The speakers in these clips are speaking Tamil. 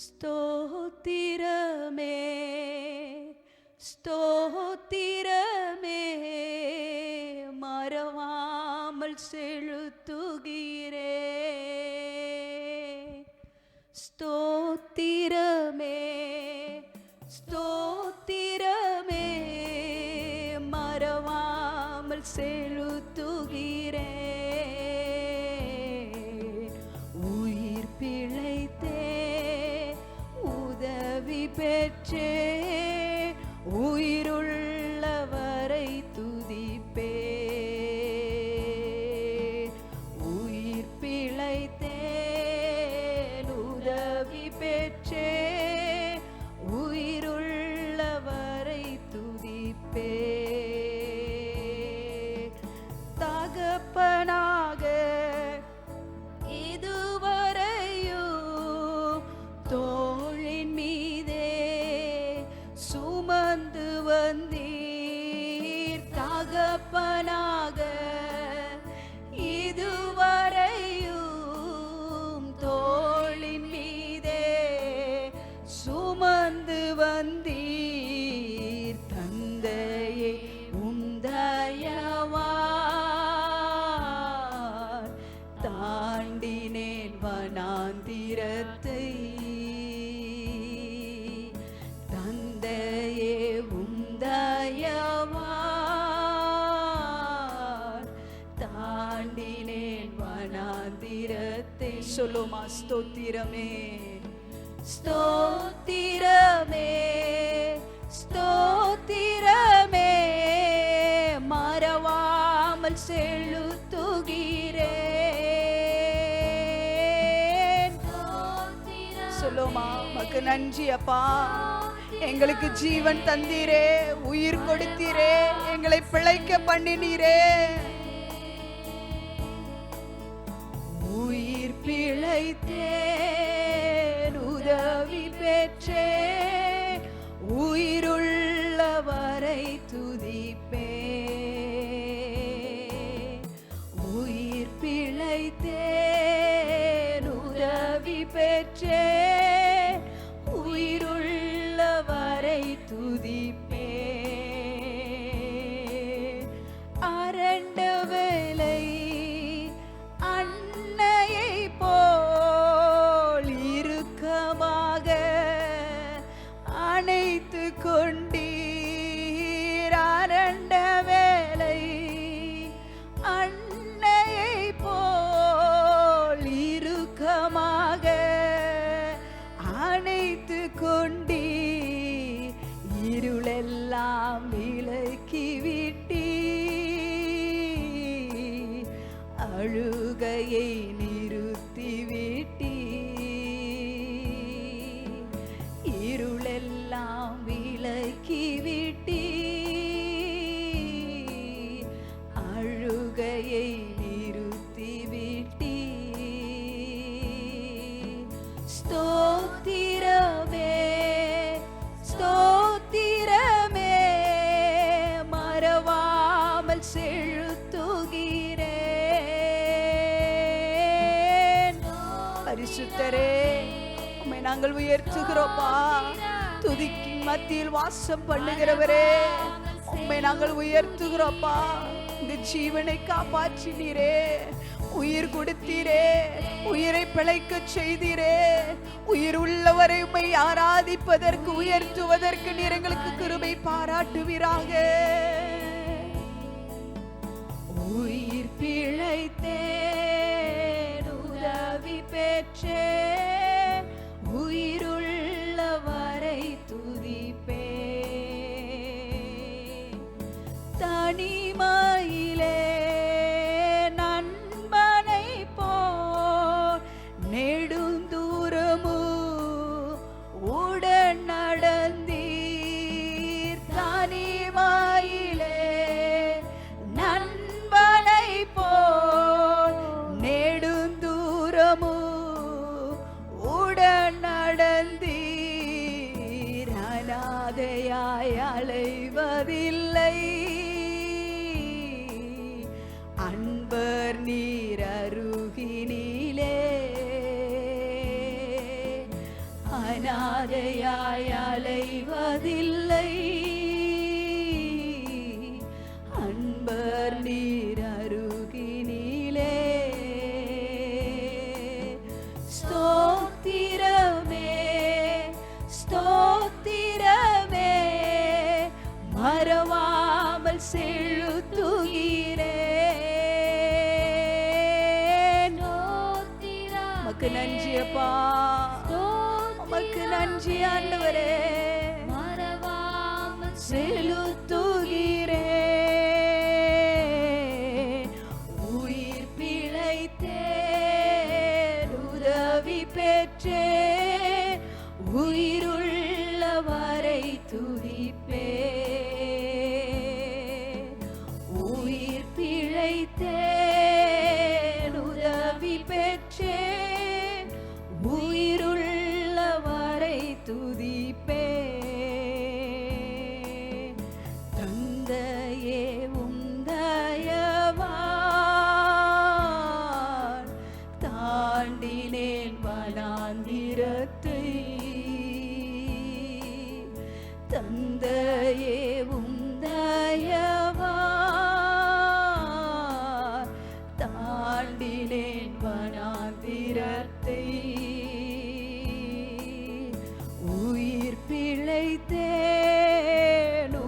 ஸ்தோத்திரமே ஸ்தோத்திரமே மறவாமல் செலுத்துகிறே. ஸ்தோத்திரமே ஸ்தோத்திரமே மறவாமல் செலுத்துகிறே. உயிர் பிழைத்தே உதவி பெற்றே உயிருள்ளவரை துதிப்பே. உயிர் பிழைத்தேன் உதவி பெற்றே உயிருள்ளவரை துதிப்பே. தகப்பனாக இதுவரையும் தோளின் மீதே சுமந்து வந்தீர். தகப்பனாக இதுவரையும் தோளின் மீதே சுமந்து வந்தீர். தந்தையே உந்தயவார் தாண்டினேன் வனாந்திரத்தை. தந்தையே உந்தயவார் தாண்டினேன் வனாந்திரத்தை. சொல்லுமா ஸ்தோத்திரமே ஸ்தோத்திரமே ஸ்தோத்திரமே மறவாமல் செலுத்துகிறேன். சொல்லுமா மக்கு நன்றி அப்பா. எங்களுக்கு ஜீவன் தந்தீரே, உயிர் கொடுத்தீரே, எங்களை பிழைக்க பண்ணினீரே. உயிர் பிழைத்தேன் உதவி பெற்றே உயிருள்ளவரை துதிப்பே. உயிர் பிழைத்தேன் உதவி பெற்றே உயிருள்ளவரை துதிப்பே. அரண்ட வேலை அன்னையை போல் இறுக்கமாக அணைத்து கொண்டீர். அரண்ட வேலை அன்னையை போல் இறுக்கமாக அணைத்து கொண்டீர். இருளெல்லாம் விலக்கி விட்டீர். அழுகையை நிறுத்தி விட்டீர். இருளெல்லாம் விலக்கி விட்டீர். அழுகையை நிறுத்தி விட்டீர். ஸ்தோத்திரமே ஸ்தோத்திரமே மறவாமல் செலுத்துகிறேன். பரிசுத்தரே உம்மை நாங்கள் உயர்த்துகிறோப்பா. துதிக்கின் மத்தியில் வாசம் பண்ணுகிறவரே உம்மை நாங்கள் உயர்த்துகிறோப்பா. இந்த ஜீவனை காப்பாற்றினீரே, உயிர் கொடுத்தீரே, உயிரை பிழைக்க செய்தீரே. உயிர் உள்ளவரை உம்மை ஆராதிப்பதற்கு உயர்த்துவதற்கு நீர் எங்களுக்கு கிருபை பாராட்டுவீராக. உயிர் பிழைத்தேன் உதவி பெற்றே உயிருள்ளவரை துதிப்பே. தனிமையிலே நண்பனை போல் நெடுந்தூரமு உடன் நடந்தீர். தனிமையிலே நண்பனை போல் நெடுந்தூரமு அனாதையாய் அலைவதில்லை. அன்பர் நீர் அருகினிலே. ஸ்தோத்திரமே ஸ்தோத்திரமே மறவாமல் செலுத்துகிறேன். உமக்கு நன்றி அப்பா, உமக்கு நன்றி ஆண்டவரே. மறவாமல் செலுத்துகிறேன். உயிர் பிழைத்தேன், உதவி பெற்றேன், உயிருள்ளவரை துதிப்பேன். உயிர் பிழைத்தேன், உதவி பெற்றேன், உயிருள்ளவரை துதிப்பேன். தந்தையே உந்தயவால் தாண்டினேன் வனாந்திரத்தை. தந்தையே உந்தயவால் தாண்டினேன் வனாந்திரத்தை. உயிர் பிழைத்தேன்,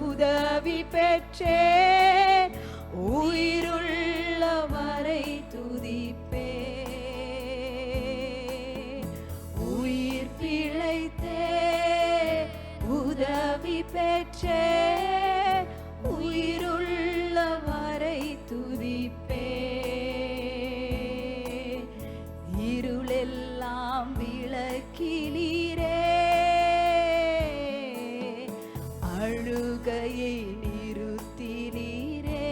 உதவி பெற்றேன், உயிருள்ளவரை துதிப்பேன். உயிர் பிழைத்தேன், உதவி பெற்றேன், உயிருள்ளவரை துதிப்பேன். இருளெல்லாம் விளக்கினீரே, அழுகையை நிறுத்தினீரே.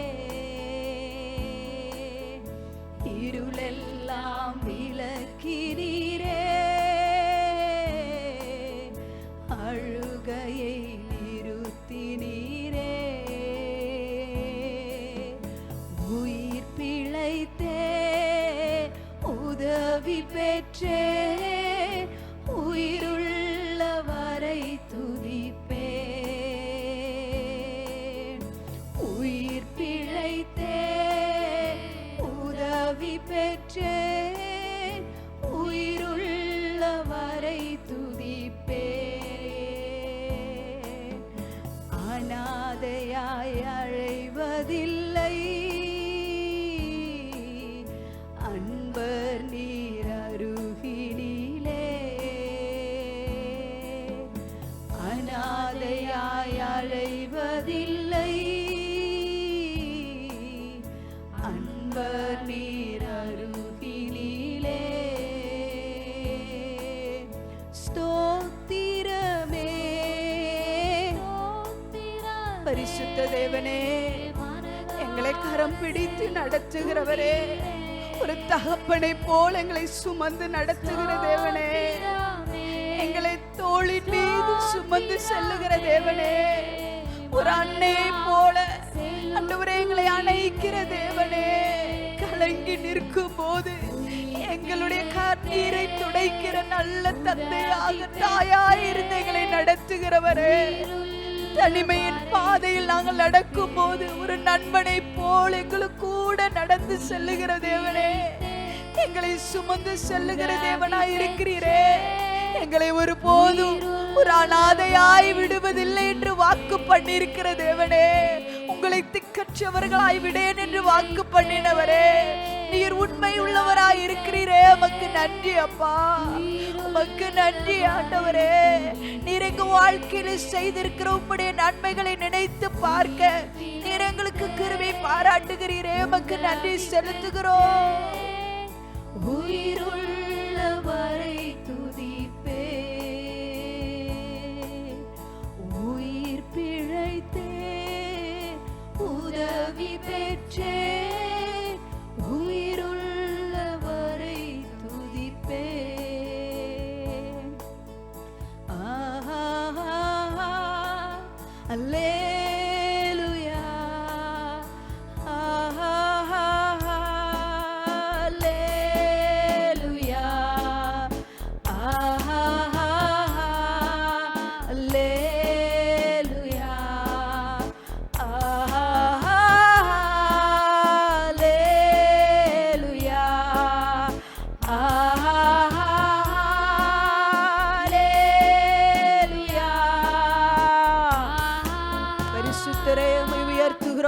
இருளெல்லாம் விளக்கினீரே, அழுகையை நிறுத்தினீரே. உயிர் பிழைத்தேன், உதவி பெற்றேன், உயிருள்ளவரை துதிப்பேன். உயிர் பிழைத்தேன், உதவி பெற்றேன், உயிருள்ளவரை துதிப்பேன். அனாதையாய் அழைவதில்லை, அன்பர் நீர் அருகினிலே. அனாதையாய் அழைவதில்லை, அன்பர் நீர் அருகினிலே. ஸ்தோத்திரமே பரிசுத்த தேவனே, எங்களை கரம் பிடித்து நடத்துகிறவரே, ஒரு தகப்பனை போல் எங்களை சுமந்து நடத்துகிற தேவனே, எங்களை தோளின் மீது சுமந்து செல்லுகிற தேவனே, ஒரு அன்னையை போல ஆண்டவரே எங்களை அணைக்கிற தேவனே, கலங்கி நிற்கும் போது எங்களுடைய கண்ணீரை துடைக்கிற நல்ல தந்தையாக தாயாய் இருந்து எங்களை நடத்துகிறவரே, தனிமையின் பாதையில் நாங்கள் நடக்கும் போது ஒரு நண்பனை போல் எங்களுக்கு கூட நடந்து செல்லுகிற தேவனே, எங்களை சுமந்து செல்லுகிற தேவனாய் இருக்கிறீரே. எங்களை ஒரு போதும் ஒரு அனாதையாய் விடுவதில்லை என்று வாக்கு பண்ணியிருக்கிற தேவனே, உங்களை திக்கற்றவர்களாய் விடேன் என்று வாக்கு பண்ணினவரே, நீர் உண்மை உள்ளவராய் இருக்கிறீரே. உமக்கு நன்றி அப்பா, உமக்கு நன்றி ஆண்டவரே. நீர் எங்க வாழ்க்கையில செய்திருக்கிற உம்முடைய நன்மைகளை நினைத்து பார்க்க நீர் எங்களுக்கு கிருபை பாராட்டுகிறீரே. உமக்கு நன்றி செலுத்துகிறோம். உயிருள்ளவரை துதிப்பே, உயிர் பிழைத்தே, உதவி பெற்றே, உயிருள்ளவரை துதிப்பே. அல்லேலூயா, அல்லேலூயா, அல்லேலூயா.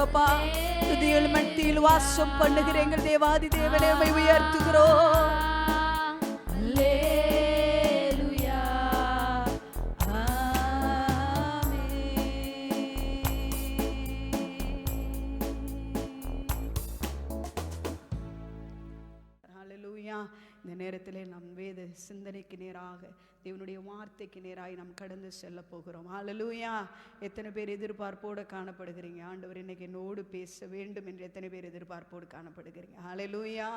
அப்பா. துதிகள் மத்தியில் வாசம் பண்ணுகிற எங்கள் தேவாதி தேவனே உம்மை உயர்த்துகிறோம். அல்லேலூயா. ஹல்லேலூயா. இந்த நேரத்திலே நம் வேத சிந்தனைக்கு நேராக, தேவனுடைய வார்த்தைக்கு நேராக நாம் கடந்து செல்ல போகிறோம். ஹல்லேலூயா. எத்தனை பேர் எதிர்பார்ப்போடு காணப்படுகிறீங்க? ஆண்டவர் இன்னைக்கு என்னோடு பேச வேண்டும் என்று எத்தனை பேர் எதிர்பார்ப்போடு காணப்படுகிறீங்க? ஹல்லேலூயா,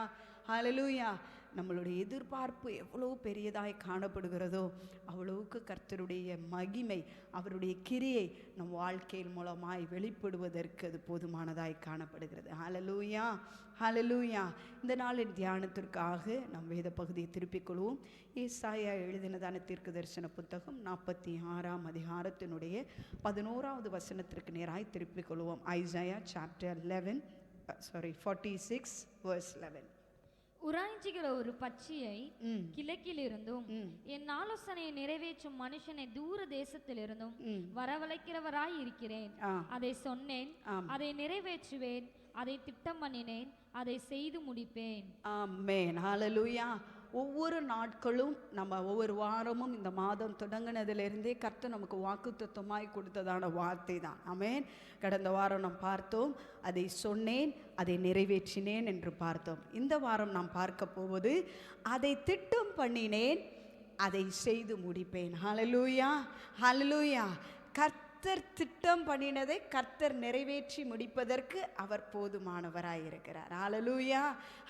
ஹல்லேலூயா. நம்மளுடைய எதிர்பார்ப்பு எவ்வளவு பெரியதாய் காணப்படுகிறதோ அவ்வளவுக்கு கர்த்தருடைய மகிமை, அவருடைய கிரியை நம் வாழ்க்கையின் மூலமாய் வெளிப்படுவதற்கு அது போதுமானதாய் காணப்படுகிறது. ஹல்லேலூயா, ஹல்லேலூயா. இந்த நாளின் தியானத்திற்காக நம் வேத பகுதியை திருப்பிக் கொள்வோம். ஏசாயா எழுதினதான தீர்க்க தரிசன புத்தகம் 46ஆம் அதிகாரத்தினுடைய 11வது வசனத்திற்கு நேராய் திருப்பிக் கொள்வோம். Isaiah chapter 46 verse 11. உராய்ஞ்சுகிற ஒரு பட்சியை கிழக்கிலிருந்தும் என் ஆலோசனையை நிறைவேற்றும் மனுஷனை தூர தேசத்திலிருந்தும் வரவழைக்கிறவராய் இருக்கிறேன். அதை சொன்னேன், அதை நிறைவேற்றுவேன், அதை திட்டம் பண்ணினேன், அதை செய்து முடிப்பேன். ஆமென், ஹல்லேலூயா. ஒவ்வொரு நாட்களும் நம்ம ஒவ்வொரு வாரமும் இந்த மாதம் தொடங்கினதிலிருந்தே கர்த்தர் நமக்கு வாக்குத்தத்தமாய் கொடுத்ததான வார்த்தை தான். ஆமென். கடந்த வாரம் நாம் பார்த்தோம், அதை சொன்னேன், அதை நிறைவேற்றினேன் என்று பார்த்தோம். இந்த வாரம் நாம் பார்க்க போவது, அதை திட்டம் பண்ணினேன், அதை செய்து முடிப்பேன். ஹல்லேலூயா, ஹல்லேலூயா. கர்த்தர் திட்டம் பண்ணினதை கர்த்தர் நிறைவேற்றி முடிப்பதற்கு அவர் போதுமானவராயிருக்கிறார். ஹல்லேலூயா,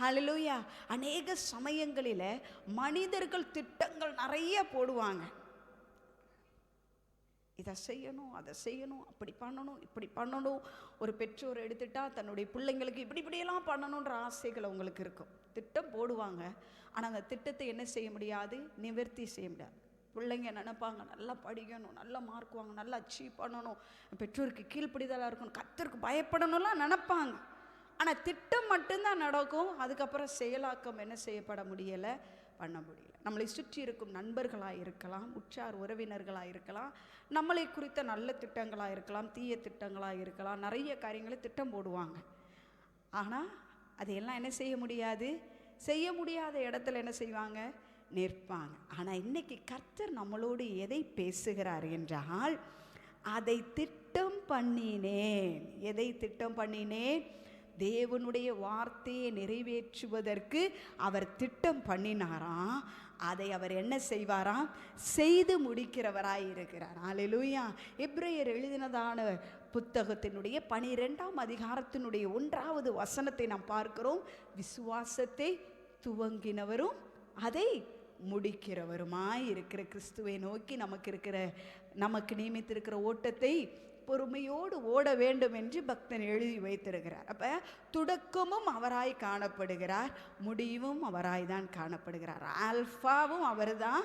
ஹல்லேலூயா. அநேக சமயங்களில் மனிதர்கள் திட்டங்கள் நிறைய போடுவாங்க. இதை செய்யணும், அதை செய்யணும், அப்படி பண்ணணும், இப்படி பண்ணணும். ஒரு பெற்றோர் எடுத்துட்டா தன்னுடைய பிள்ளைங்களுக்கு இப்படியெல்லாம் பண்ணணுன்ற ஆசைகள் அவங்களுக்கு இருக்கும். திட்டம் போடுவாங்க, ஆனால் அந்த திட்டத்தை என்ன செய்ய முடியாது? நிவர்த்தி செய்ய முடியாது. பிள்ளைங்க நினைப்பாங்க, நல்லா படிக்கணும், நல்ல மார்க் வாங்க, நல்லா அச்சீவ் பண்ணணும், பெற்றோருக்கு கீழ்ப்படிதலாக இருக்கணும், கர்த்தருக்கு பயப்படணும்லாம் நினைப்பாங்க. ஆனால் திட்டம் மட்டும்தான் நடக்கும். அதுக்கப்புறம் செயலாக்கம் என்ன செய்யப்பட முடியலை, பண்ண முடியல. நம்மளை சுற்றி இருக்கும் நண்பர்களாக இருக்கலாம், உற்றார் உறவினர்களாக இருக்கலாம், நம்மளை குறித்த நல்ல திட்டங்களாக இருக்கலாம், தீய திட்டங்களாக இருக்கலாம். நிறைய காரியங்களை திட்டம் போடுவாங்க. ஆனால் அதையெல்லாம் என்ன செய்ய முடியாது? செய்ய முடியாத இடத்துல என்ன செய்வாங்க? நிற்பாங்க. ஆனால் இன்னைக்கு கர்த்தர் நம்மளோடு எதை பேசுகிறார் என்றால், அதை திட்டம் பண்ணினேன். எதை திட்டம் பண்ணினேன்? தேவனுடைய வார்த்தையை நிறைவேற்றுவதற்கு அவர் திட்டம் பண்ணினாராம். அதை அவர் என்ன செய்வாராம்? செய்து முடிக்கிறவராய் இருக்கிறார். ஹல்லேலூயா. எபிரேயர் எழுதினதான புத்தகத்தினுடைய 12ஆம் அதிகாரத்தினுடைய 1வது வசனத்தை நாம் பார்க்கிறோம். விசுவாசத்தை துவங்கினவரும் அதை முடிக்கிறவருமாய் இருக்கிற கிறிஸ்துவை நோக்கி நமக்கு நியமித்திருக்கிற ஓட்டத்தை பொறுமையோடு ஓட வேண்டும் என்று பக்தன் எழுதி வைத்திருக்கிறார். அப்ப துடக்கமும் அவராய் காணப்படுகிறார், முடிவும் அவராய் தான் காணப்படுகிறார். ஆல்பாவும் அவர் தான்,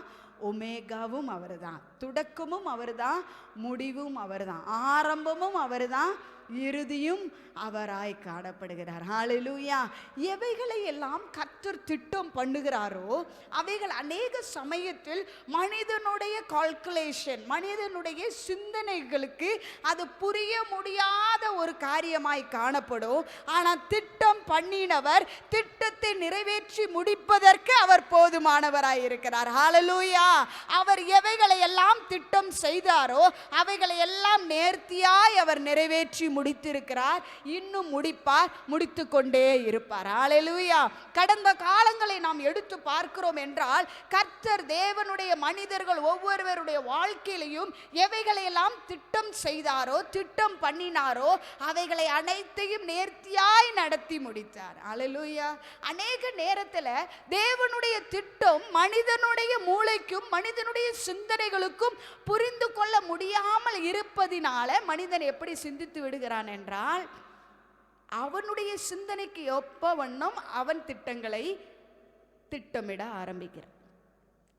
ஒமேகாவும் அவர் தான். துடக்கமும் அவர் தான், முடிவும் அவர் தான். ஆரம்பமும் அவர் தான், இறுதியும் அவராய் காணப்படுகிறார். ஹல்லேலூயா. எவைகளை எல்லாம் கர்த்தர் திட்டம் பண்ணுகிறாரோ அவைகள் அநேக சமயத்தில் மனிதனுடைய கால்குலேஷன், மனிதனுடைய சிந்தனைகளுக்கு அது புரிய முடியாத ஒரு காரியமாய் காணப்படும். ஆனால் திட்டம் பண்ணினவர் திட்டத்தை நிறைவேற்றி முடிப்பதற்கு அவர் போதுமானவராய் இருக்கிறார். ஹல்லேலூயா. அவர் எவைகளை எல்லாம் திட்டம் செய்தாரோ அவைகளை எல்லாம் நேர்த்தியாய் அவர் நிறைவேற்றி முடித்திருக்கிறார். இன்னும் முடிப்பார், முடித்து கொண்டே இருப்பார். ஹல்லேலூயா. கடந்த காலங்களை நாம் எடுத்து பார்க்கிறோம் என்றால், கர்த்தர் தேவனுடைய மனிதர்கள் ஒவ்வொருவருடைய வாழ்க்கையிலையும் எவைகளை எல்லாம் திட்டம் செய்தாரோ, திட்டம் பண்ணினாரோ அவைகளை அனைத்தையும் நேர்த்தியாய் நடத்தி முடித்தார். ஹல்லேலூயா. அநேக நேரத்தில் தேவனுடைய திட்டம் மனிதனுடைய மூளைக்கும் மனிதனுடைய சிந்தனைகளுக்கும் புரிந்து கொள்ள முடியாமல் இருப்பதினால மனிதன் எப்படி சிந்தித்து விடுகிறான் என்றால், அவனுடைய சிந்தனைக்கு ஒப்ப வண்ணம் அவன் திட்டங்களை திட்டமிட ஆரம்பிக்கிறான்.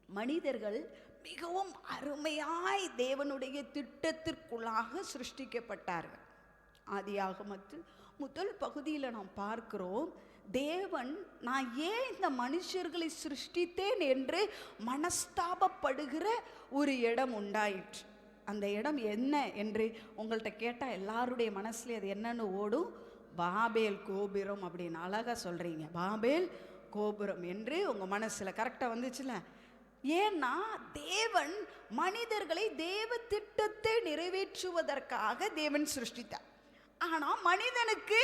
மனிதர்கள் மிகவும் அருமையாய் தேவனுடைய திட்டத்திற்குள்ளாக சிருஷ்டிக்கப்பட்டார்கள். ஆதியாகமத்தில் முதல் பகுதியில் நாம் பார்க்கிறோம், தேவன் நான் ஏன் இந்த மனுஷர்களை சிருஷ்டித்தேன் என்று மனஸ்தாபப்படுகிற ஒரு இடம் உண்டாயிற்று. அந்த இடம் என்ன என்று உங்கள்கிட்ட கேட்டால் எல்லாருடைய மனசுல அது என்னன்னு ஓடும்? பாபேல் கோபுரம் அப்படின்னு அழகாக சொல்கிறீங்க. பாபேல் கோபுரம் என்று உங்கள் மனசில் கரெக்டாக வந்துச்சுல. ஏன்னா தேவன் மனிதர்களை தேவ திட்டத்தை நிறைவேற்றுவதற்காக தேவன் சிருஷ்டித்தார். ஆனால் மனிதனுக்கு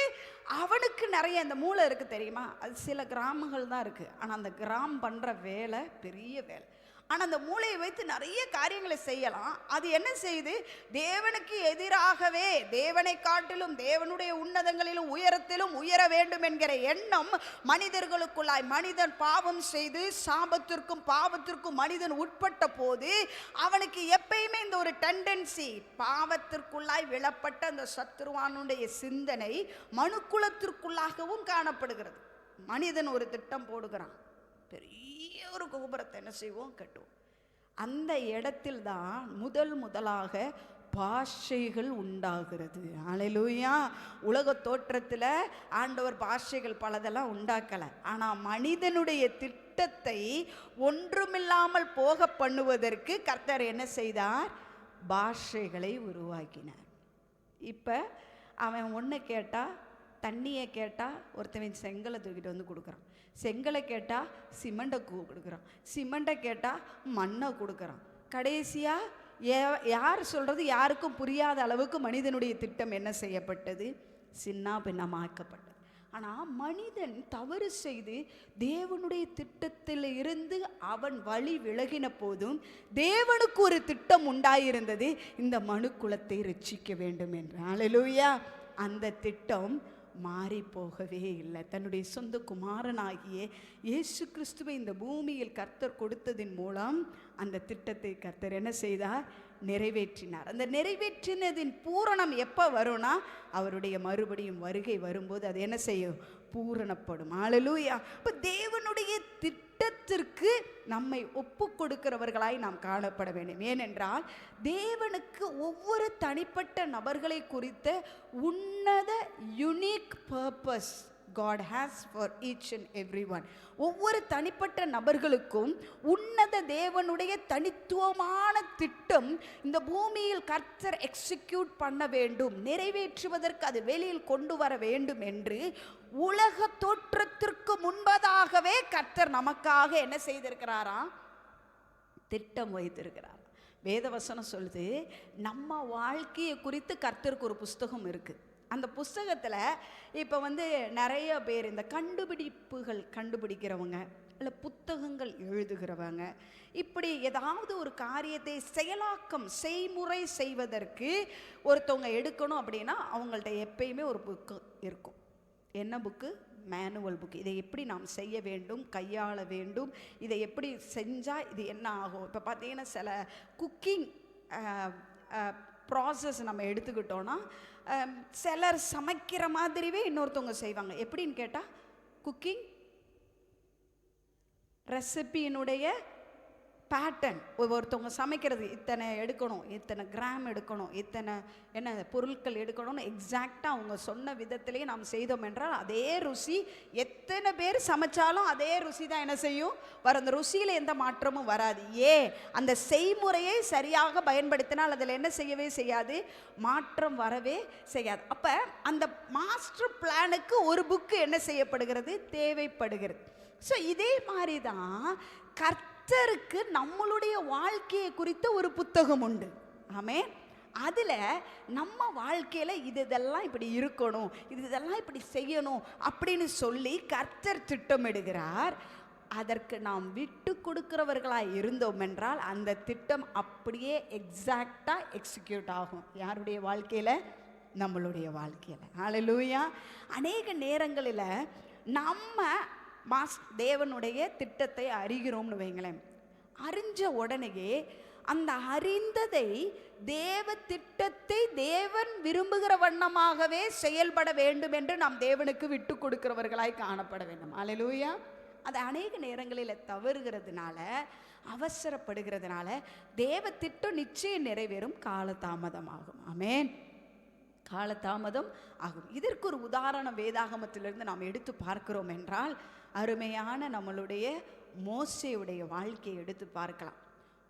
அவனுக்கு நிறைய இந்த மூளை இருக்குது தெரியுமா? அது சில கிராமங்கள் தான் இருக்குது. ஆனால் அந்த கிராமம் பண்ணுற வேலை பெரிய வேலை. ஆனால் அந்த மூளையை வைத்து நிறைய காரியங்களை செய்யலாம். அது என்ன செய்யுது? தேவனுக்கு எதிராகவே, தேவனை காட்டிலும் தேவனுடைய உன்னதங்களிலும் உயரத்திலும் உயர வேண்டும் என்கிற எண்ணம் மனிதர்களுக்குள்ளாய், மனிதன் பாவம் செய்து சாபத்திற்கும் பாவத்திற்கும் மனிதன் உட்பட்ட போது அவனுக்கு எப்பயுமே இந்த ஒரு டெண்டன்சி, பாவத்திற்குள்ளாய் விழப்பட்ட அந்த சத்துருவானுடைய சிந்தனை மனுக்குலத்திற்குள்ளாகவும் காணப்படுகிறது. மனிதன் ஒரு திட்டம் போடுகிறான், பெரிய ஒரு கோபுரத்தை என்ன செய்வோம்? கட்டுவோம். அந்த இடத்தில் தான் முதலாக பாஷைகள் உண்டாகிறது. அல்லேலூயா. உலக தோற்றத்தில் ஆண்டவர் பாஷைகள் பலதெல்லாம் உண்டாக்கலை. ஆனால் மனிதனுடைய திட்டத்தை ஒன்றுமில்லாமல் போக பண்ணுவதற்கு கர்த்தர் என்ன செய்தார்? பாஷைகளை உருவாக்கினார். இப்போ அவன் ஒன்று கேட்டால், தண்ணியை கேட்டால் ஒருத்தவன் செங்கலை தூக்கிட்டு வந்து கொடுக்குறான், செங்கலை கேட்டால் சிமெண்ட்டை கொடுக்குறான், சிமெண்ட்டை கேட்டால் மண்ணை கொடுக்குறான். கடைசியாக யார் சொல்கிறது யாருக்கும் புரியாத அளவுக்கு மனிதனுடைய திட்டம் என்ன செய்யப்பட்டது? சின்ன பின்னமாக்கப்பட்டது. ஆனால் மனிதன் தவறு செய்து தேவனுடைய திட்டத்தில் இருந்து அவன் வழி விலகின போதும் தேவனுக்கு ஒரு திட்டம் உண்டாயிருந்தது, இந்த மனுக்குலத்தை ரட்சிக்க வேண்டும் என்று. அல்லேலூயா. அந்த திட்டம் மாறி போகவே இல்லை. தன்னுடைய சொந்த குமாரனாகிய இயேசு கிறிஸ்துவை இந்த பூமியில் கர்த்தர் கொடுத்ததின் மூலம் அந்த திட்டத்தை கர்த்தர் என்ன செய்தார்? நிறைவேற்றினார். அந்த நிறைவேற்றினதின் பூரணம் எப்போ வரும்னா, அவருடைய மறுபடியும் வருகை வரும்போது அது என்ன செய்யும்? பூரணப்படும். அல்லேலூயா. இப்போ தேவனுடைய திட்டத்திற்கு நம்மை ஒப்பு கொடுக்கிறவர்களாய் நாம் காணப்பட வேண்டும். ஏனென்றால் தேவனுக்கு ஒவ்வொரு தனிப்பட்ட நபர்களை குறித்த உன்னத unique purpose God has for each and everyone. ஒவ்வொரு தனிப்பட்ட நபர்களுக்கும் உன்னத தேவனுடைய தனித்துவமான திட்டம் இந்த பூமியில் கர்த்தர் எக்ஸிக்யூட் பண்ண வேண்டும், நிறைவேற்றுவதற்கு அது வெளியில் கொண்டு வர வேண்டும் என்று உலக தோற்றத்திற்கு முன்பதாகவே கர்த்தர் நமக்காக என்ன செய்திருக்கிறாராம்? திட்டம் வைத்திருக்கிறார். வேதவசனம் சொல்லுது, நம்ம வாழ்க்கையை குறித்து கர்த்தருக்கு ஒரு புஸ்தகம் இருக்குது. அந்த புஸ்தகத்தில் இப்போ நிறைய பேர் இந்த கண்டுபிடிப்புகள் கண்டுபிடிக்கிறவங்க, இல்லை புத்தகங்கள் எழுதுகிறவங்க, இப்படி ஏதாவது ஒரு காரியத்தை செயலாக்கம் செய்முறை செய்வதற்கு ஒருத்தவங்க எடுக்கணும் அப்படின்னா அவங்கள்ட்ட எப்பயுமே ஒரு புக்கு இருக்கும். என்ன புக்கு? Manual book. இதை எப்படி நாம் செய்ய வேண்டும், கையாள வேண்டும், இதை எப்படி செஞ்சால் இது என்ன ஆகும். இப்போ பார்த்தீங்கன்னா சில குக்கிங் ப்ராசஸ் நம்ம எடுத்துக்கிட்டோன்னா, சிலர் சமைக்கிற மாதிரிவே இன்னொருத்தவங்க செய்வாங்க. எப்படின்னு கேட்டால், குக்கிங் ரெசிபியினுடைய பேட்டர்ன். ஒவ்வொருத்தவங்க சமைக்கிறது இத்தனை எடுக்கணும், இத்தனை கிராம் எடுக்கணும், இத்தனை என்ன பொருட்கள் எடுக்கணும்னு எக்ஸாக்டாக அவங்க சொன்ன விதத்திலே நாம் செய்தோம் என்றால் அதே ருசி, எத்தனை பேர் சமைச்சாலும் அதே ருசி தான் என்ன செய்யும்? வர அந்த ருசியில் எந்த மாற்றமும் வராது. அந்த செய்முறையை சரியாக பயன்படுத்தினால் அதில் என்ன செய்யவே செய்யாது? மாற்றம் வரவே செய்யாது. அப்போ அந்த மாஸ்டர் பிளானுக்கு ஒரு புக்கு என்ன செய்யப்படுகிறது? தேவைப்படுகிறது. ஸோ இதே மாதிரி தான் கர்த்தருக்கு நம்மளுடைய வாழ்க்கையை குறித்த ஒரு புத்தகம் உண்டு. ஆமென். அதில் நம்ம வாழ்க்கையில் இதெல்லாம் இப்படி இருக்கணும், இதெல்லாம் இப்படி செய்யணும் அப்படின்னு சொல்லி கர்த்தர் திட்டமிடுகிறார். அதற்கு நாம் விட்டு கொடுக்கிறவர்களாக இருந்தோம் என்றால் அந்த திட்டம் அப்படியே எக்ஸாக்டாக எக்ஸிக்யூட் ஆகும். யாருடைய வாழ்க்கையில்? நம்மளுடைய வாழ்க்கையில். ஹல்லேலூயா. அநேக நேரங்களில் நம்ம தேவனுடைய திட்டத்தை அறிகிறோம்னு வைங்களேன். அறிஞ்ச உடனேயே அந்த அறிந்ததை தேவ திட்டத்தை தேவன் விரும்புகிற வண்ணமாகவே செயல்பட வேண்டும் என்று நாம் தேவனுக்கு விட்டு கொடுக்கிறவர்களாய் காணப்பட வேண்டும். அல்லேலூயா. அது அநேக நேரங்களில் தவறுகிறதுனால, அவசரப்படுகிறதுனால தேவ திட்டம் நிச்சயம் நிறைவேறும், காலதாமதமாகும். ஆமென். காலதாமதம் ஆகும். இதற்கு ஒரு உதாரணம் வேதாகமத்திலிருந்து நாம் எடுத்து பார்க்கிறோம் என்றால், அருமையான நம்மளுடைய மோசேயுடைய வாழ்க்கையை எடுத்து பார்க்கலாம்.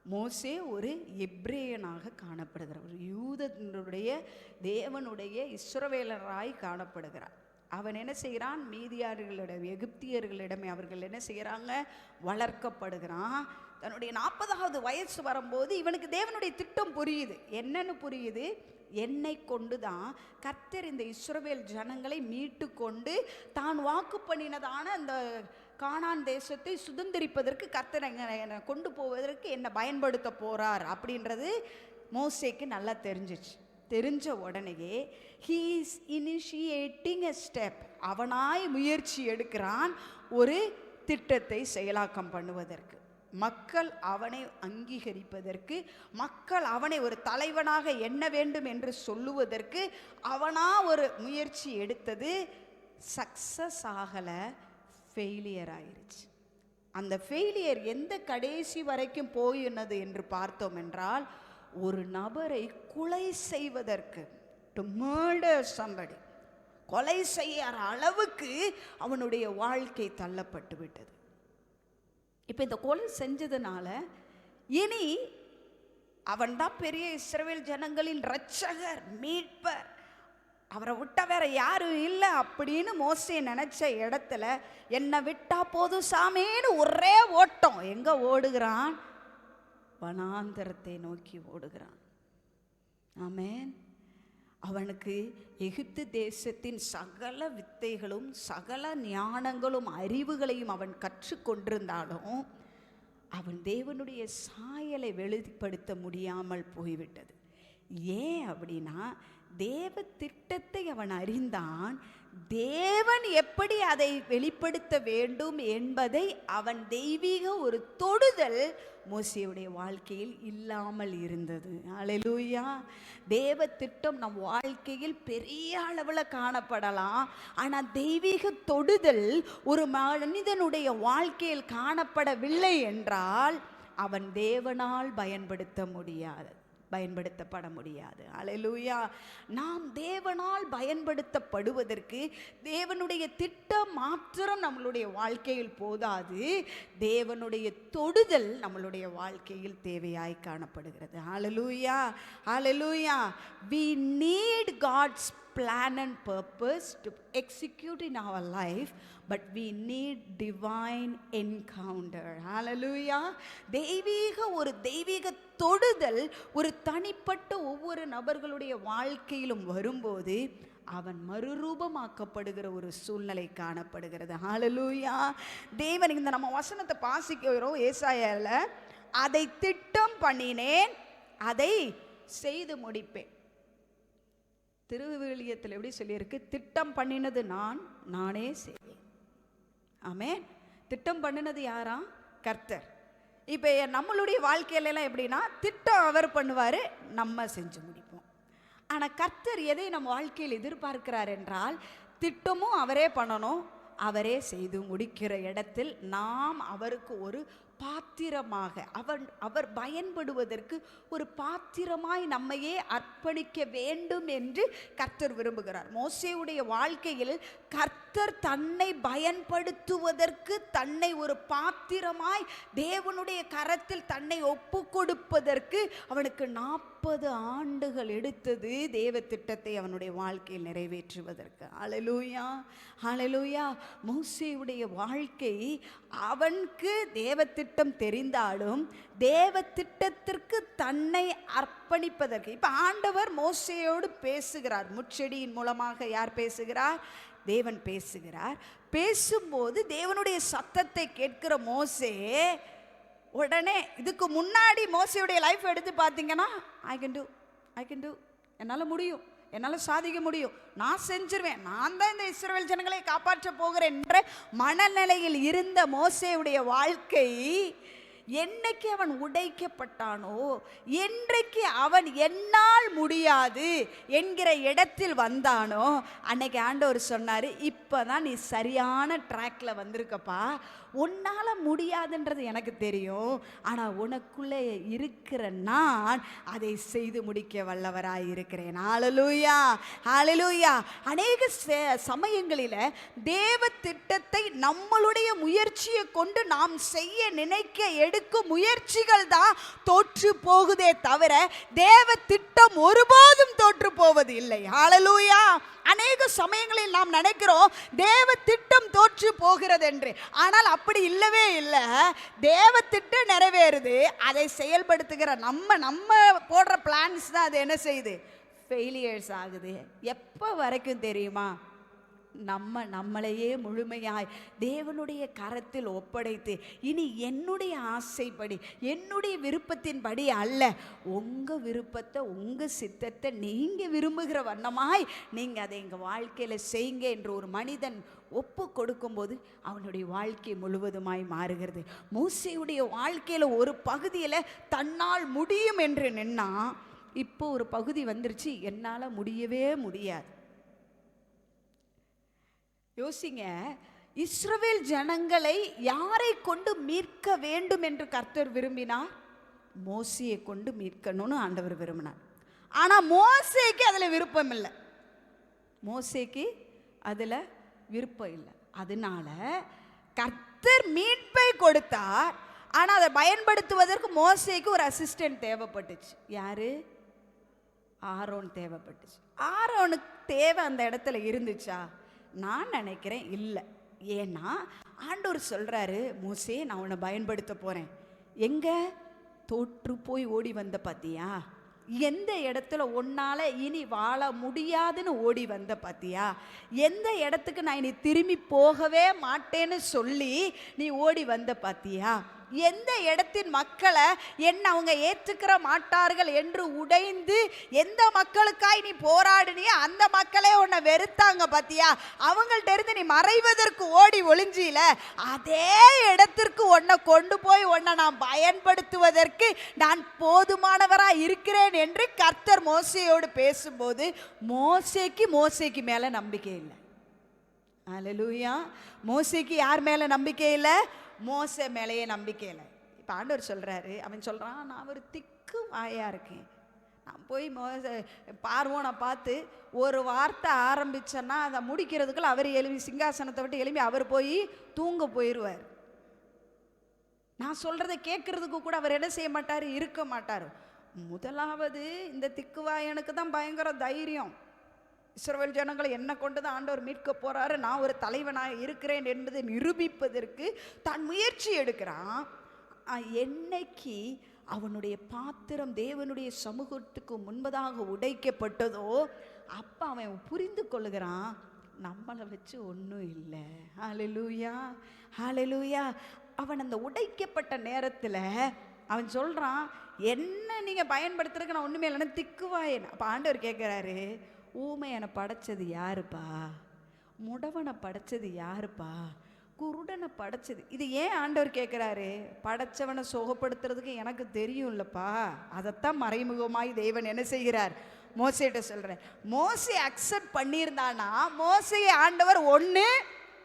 மோசே ஒரு எப்ரேயனாக காணப்படுகிறார், ஒரு யூதனுடைய தேவனுடைய இஸ்ரவேலராய் காணப்படுகிறார். அவன் என்ன செய்கிறான்? மீதியார்களிடம், எகிப்தியர்களிடமே அவர்கள் என்ன செய்கிறாங்க? வளர்க்கப்படுகிறான். தன்னுடைய 40வது வயசு வரும்போது இவனுக்கு தேவனுடைய திட்டம் புரியுது. என்னன்னு புரியுது? என்னை கொண்டு தான் கர்த்தர் இந்த இஸ்ரவேல் ஜனங்களை மீட்டு கொண்டு தான் வாக்கு பண்ணினதான அந்த கானான் தேசத்தை சுதந்திரிப்பதற்கு கர்த்தர் என்னை கொண்டு போவதற்கு என்னை பயன்படுத்த போறார் அப்படின்றது மோசேக்கு நல்லா தெரிஞ்சிச்சு. தெரிஞ்ச உடனேயே he is initiating a step, அவனாய் முயற்சி எடுக்கிறான் ஒரு திட்டத்தை செயலாக்கம் பண்ணுவதற்கு, மக்கள் அவனை அங்கீகரிப்பதற்கு, மக்கள் அவனை ஒரு தலைவனாக எண்ண வேண்டும் என்று சொல்லுவதற்கு அவனா ஒரு முயற்சி எடுத்தது. சக்சஸ் ஆகலை, ஃபெயிலியர் ஆயிருச்சு. அந்த ஃபெயிலியர் எந்த கடைசி வரைக்கும் போயினது என்று பார்த்தோம் என்றால், ஒரு நபரை கொலை செய்வதற்கு, டு மர்டர் somebody, கொலை செய்யற அளவுக்கு அவனுடைய வாழ்க்கை தள்ளப்பட்டு விட்டது. இப்போ இந்த கொலை செஞ்சதுனால இனி அவன் தான் பெரிய இஸ்ரவேல் ஜனங்களின் இரட்சகர், மீட்பர், அவரை விட்டா வேற யாரும் இல்லை அப்படின்னு மோசே நினைச்ச இடத்துல என்னை விட்டா போதும் சாமேன்னு ஒரே ஓட்டம். எங்க ஓடுகிறான்? வனாந்தரத்தை நோக்கி ஓடுகிறான். ஆமென். அவனுக்கு எகிப்து தேசத்தின் சகல வித்தைகளும் சகல ஞானங்களும் அறிவுகளையும் அவன் கற்றுக்கொண்டிருந்தாலும் அவன் தேவனுடைய சாயலை வெளிப்படுத்த முடியாமல் போய்விட்டது. ஏன் அப்படின்னா, தேவ திட்டத்தை அவன் அறிந்தான். தேவன் எப்படி அதை வெளிப்படுத்த வேண்டும் என்பதை அவன் தெய்வீக ஒரு தொடுதல் மோசேயுடைய வாழ்க்கையில் இல்லாமல் இருந்தது. அல்லேலூயா. தேவ திட்டம் நம் வாழ்க்கையில் பெரிய அளவில் காணப்படலாம், ஆனால் தெய்வீக தொடுதல் ஒரு மனிதனுடைய வாழ்க்கையில் காணப்படவில்லை என்றால் அவன் தேவனால் பயன்படுத்தப்பட முடியாது. அல்லேலூயா. நாம் தேவனால் பயன்படுத்தப்படுவதற்கு தேவனுடைய திட்டம் மாத்திரம் நம்மளுடைய வாழ்க்கையில் போதாது, தேவனுடைய தொடுதல் நம்மளுடைய வாழ்க்கையில் தேவையாய் காணப்படுகிறது. அல்லேலூயா, அல்லேலூயா. We need God's plan and purpose to execute in our life, but we need divine encounter. Hallelujah. தெய்வீக தொடுதல் ஒரு தனிப்பட்ட ஒவ்வொரு நபர்களுடைய வாழ்க்கையிலும் வரும்போது அவன் மறுரூபமாக்கப்படுகிற ஒரு சூழ்நிலை காணப்படுகிறது. ஹalleluya. தேவன் இந்த நம்ம வசனத்தை வாசிக்கிறோம் ஏசாயால, அதை திட்டம் பண்ணினேன், அதை செய்து முடிப்பேன். திருவிவிலியத்தில் எப்படி சொல்லியிருக்கு? திட்டம் பண்ணினது நானே செய்வேன். ஆமென். திட்டம் பண்ணினது யாரா? கர்த்தர். இப்போ நம்மளுடைய வாழ்க்கையிலலாம் எப்படின்னா, திட்டம் அவர் பண்ணுவார், நம்ம செஞ்சு முடிப்போம். ஆனால் கர்த்தர் எதை நம்ம வாழ்க்கையில் எதிர்பார்க்கிறார் என்றால், திட்டமும் அவரே பண்ணணும், அவரே செய்து முடிக்கிற இடத்தில் நாம் அவருக்கு ஒரு பாத்திரமாக, அவர் பயன்படுவதற்கு ஒரு பாத்திரமாய் நம்மையே அர்ப்பணிக்க வேண்டும் என்று கர்த்தர் விரும்புகிறார். மோசேயுடைய வாழ்க்கையில் கர்த்தர் தன்னை பயன்படுத்துவதற்கு, தன்னை ஒரு பாத்திரமாய் தேவனுடைய கரத்தில் தன்னை ஒப்பு கொடுப்பதற்கு அவனுக்கு 40 ஆண்டுகள் எடுத்தது தேவ திட்டத்தை அவனுடைய வாழ்க்கையில் நிறைவேற்றுவதற்கு. ஹல்லேலூயா, ஹல்லேலூயா. மோசேயுடைய வாழ்க்கை, அவனுக்கு தேவ திட்டம் தெரிந்தாலும் தேவ திட்டத்திற்கு தன்னை அர்ப்பணிப்பதற்கு. இப்போ ஆண்டவர் மோசேயோடு பேசுகிறார். முட்செடியின் மூலமாக யார் பேசுகிறார்? தேவன் பேசுகிறார். பேசும்போது தேவனுடைய சத்தத்தை கேட்கிற மோசே உடனே, இதுக்கு முன்னாடி மோசேயுடைய லைஃப் எடுத்து பார்த்தீங்கன்னா, ஐ கேன் டூ, என்னால் முடியும், என்னால் சாதிக்க முடியும், நான் செஞ்சிருவேன், நான் தான் இந்த இஸ்ரவேல் ஜனங்களை காப்பாற்ற போகிறேன் என்ற மனநிலையில் இருந்த மோசேயுடைய வாழ்க்கை என்னைக்கு அவன் உடைக்கப்பட்டானோ, என்றைக்கு அவன் என்னால் முடியாது என்கிற இடத்தில் வந்தானோ, அன்னைக்கு ஆண்டவர் சொன்னார், இப்போதான் நீ சரியான ட்ராக்ல வந்திருக்கப்பா. உன்னால் முடியாதுன்றது எனக்கு தெரியும், ஆனால் உனக்குள்ளே இருக்கிற நான் அதை செய்து முடிக்க வல்லவராய் இருக்கிறேன். ஹல்லேலூயா, ஹல்லேலூயா. அநேக சமயங்களில் தேவ திட்டத்தை நம்மளுடைய முயற்சியை கொண்டு நாம் செய்ய நினைக்க எடுக்கும் முயற்சிகள் தான் தோற்று போகுதே தவிர தேவ திட்டம் ஒருபோதும் தோற்று போவது இல்லை. ஹல்லேலூயா. அநேக சமயங்களில் நாம் நினைக்கிறோம் தேவ திட்டம் தோற்று போகிறது என்று. ஆனால் அப்படி இல்லவே இல்லை. தேவ திட்டம் நிறைவேறுது, அதை செயல்படுத்துகிற நம்ம போடுற பிளான்ஸ் தான் அது என்ன செய்யுது, ஃபெயிலியர்ஸ் ஆகுது. எப்போ வரைக்கும் தெரியுமா? நம்மளையே முழுமையாய் தேவனுடைய கரத்தில் ஒப்படைத்து, இனி என்னுடைய ஆசைப்படி என்னுடைய விருப்பத்தின்படி அல்ல, உங்கள் விருப்பத்தை உங்கள் சித்தத்தை நீங்கள் விரும்புகிற வண்ணமாய் நீங்கள் அதை எங்கள் வாழ்க்கையில் செய்யுங்க என்று ஒரு மனிதன் ஒப்பு கொடுக்கும்போது அவனுடைய வாழ்க்கை முழுவதுமாய் மாறுகிறது. மோசேயுடைய வாழ்க்கையில் ஒரு பகுதியில் தன்னால் முடியும் என்று நின்னா, இப்போ ஒரு பகுதி வந்துருச்சு, என்னால் முடியவே முடியாது. யோசிங்க, இஸ்ரவேல் ஜனங்களை யாரை கொண்டு மீட்க வேண்டும் என்று கர்த்தர் விரும்பினார்? மோசேயை கொண்டு மீட்கணும்னு ஆண்டவர் விரும்பினார். ஆனால் மோசேக்கு அதில் விருப்பம் இல்லை. மோசேக்கு அதில் விருப்பம் இல்லை. அதனால கர்த்தர் மீட்பை கொடுத்தார். ஆனால் அதை பயன்படுத்துவதற்கு மோசேக்கு ஒரு அசிஸ்டன்ட் தேவைப்பட்டுச்சு. யாரு? ஆரோன் தேவைப்பட்டுச்சு. ஆரோனுக்கு தேவை அந்த இடத்துல இருந்துச்சா? நான் நினைக்கிறேன் இல்லை. ஏன்னா ஆண்டவர் சொல்கிறாரு, மோசே நான் உன்னை பயன்படுத்த போகிறேன். எங்கே? தோற்று போய் ஓடி வந்த பார்த்தியா? எந்த இடத்துல உன்னால் இனி வாழ முடியாதுன்னு ஓடி வந்த பார்த்தியா? எந்த இடத்துக்கு நான் இனி திரும்பி போகவே மாட்டேன்னு சொல்லி நீ ஓடி வந்த பார்த்தியா? எந்த இடத்தின் மக்களை என்ன அவங்க ஏற்றுக்கிற மாட்டார்கள் என்று உடைந்து எந்த மக்களுக்காய் நீ போராடினிய அந்த மக்களே உன்னை வெறுத்தாங்க பார்த்தியா? அவங்கள்ட்ட இருந்து நீ மறைவதற்கு ஓடி ஒளிஞ்சில, அதே இடத்திற்கு உன்னை கொண்டு போய் உன்னை நான் பயன்படுத்துவதற்கு நான் போதுமானவராக இருக்கிறேன் என்று கர்த்தர் மோசேயோடு பேசும்போது மோசேக்கு மேலே நம்பிக்கை இல்லை. அல்லேலூயா. மோசேக்கு யார் மேலே நம்பிக்கை இல்லை? மோசே மேலேயே நம்பிக்கை இல்லை. இப்போ ஆண்டவர் சொல்கிறாரு, அவன் சொல்கிறான், நான் ஒரு திக்கு வாயாக இருக்கேன். நான் போய் பார்வோனை பார்த்து ஒரு வார்த்தை ஆரம்பித்தேன்னா அதை முடிக்கிறதுக்குள்ள அவர் எழுப்பி சிங்காசனத்தை விட்டு எழுப்பி அவர் போய் தூங்க போயிடுவார். நான் சொல்கிறத கேட்குறதுக்கு கூட அவர் என்ன செய்ய மாட்டார், இருக்க மாட்டார். முதலாவது இந்த திக்குவாயனுக்கு தான் பயங்கர தைரியம். இஸ்ரவேல் ஜனங்களை என்ன கொண்டு தான் ஆண்டவர் மீட்க போறாரு, நான் ஒரு தலைவனாக இருக்கிறேன் என்பதை நிரூபிப்பதற்கு தான் முயற்சி எடுக்கிறான். என்னைக்கு அவனுடைய பாத்திரம் தேவனுடைய சமூகத்துக்கு முன்பதாக உடைக்கப்பட்டதோ அப்போ அவன் புரிந்து கொள்ளுகிறான், நம்மளை வச்சு ஒன்றும் இல்லை. ஹல்லேலூயா, ஹல்லேலூயா. அவன் அந்த உடைக்கப்பட்ட நேரத்தில் அவன் சொல்கிறான், என்ன நீங்கள் பயன்படுத்துறதுக்கு நான் ஒன்றுமே இல்லைன்னா திக்குவாயன். அப்போ ஆண்டவர் கேட்குறாரு, ஊமையனை படைச்சது யாருப்பா? முடவனை படைச்சது யாருப்பா? குருடனை படைச்சது. இது ஏன் ஆண்டவர் கேட்குறாரு? படைச்சவனை சுகப்படுத்துறதுக்கு எனக்கு தெரியும் இல்லைப்பா. அதைத்தான் மறைமுகமாய் தேவன் என்ன செய்கிறார்? மோசேட்ட சொல்கிறேன். மோசே அக்செப்ட் பண்ணியிருந்தானா மோசையை ஆண்டவர் ஒன்று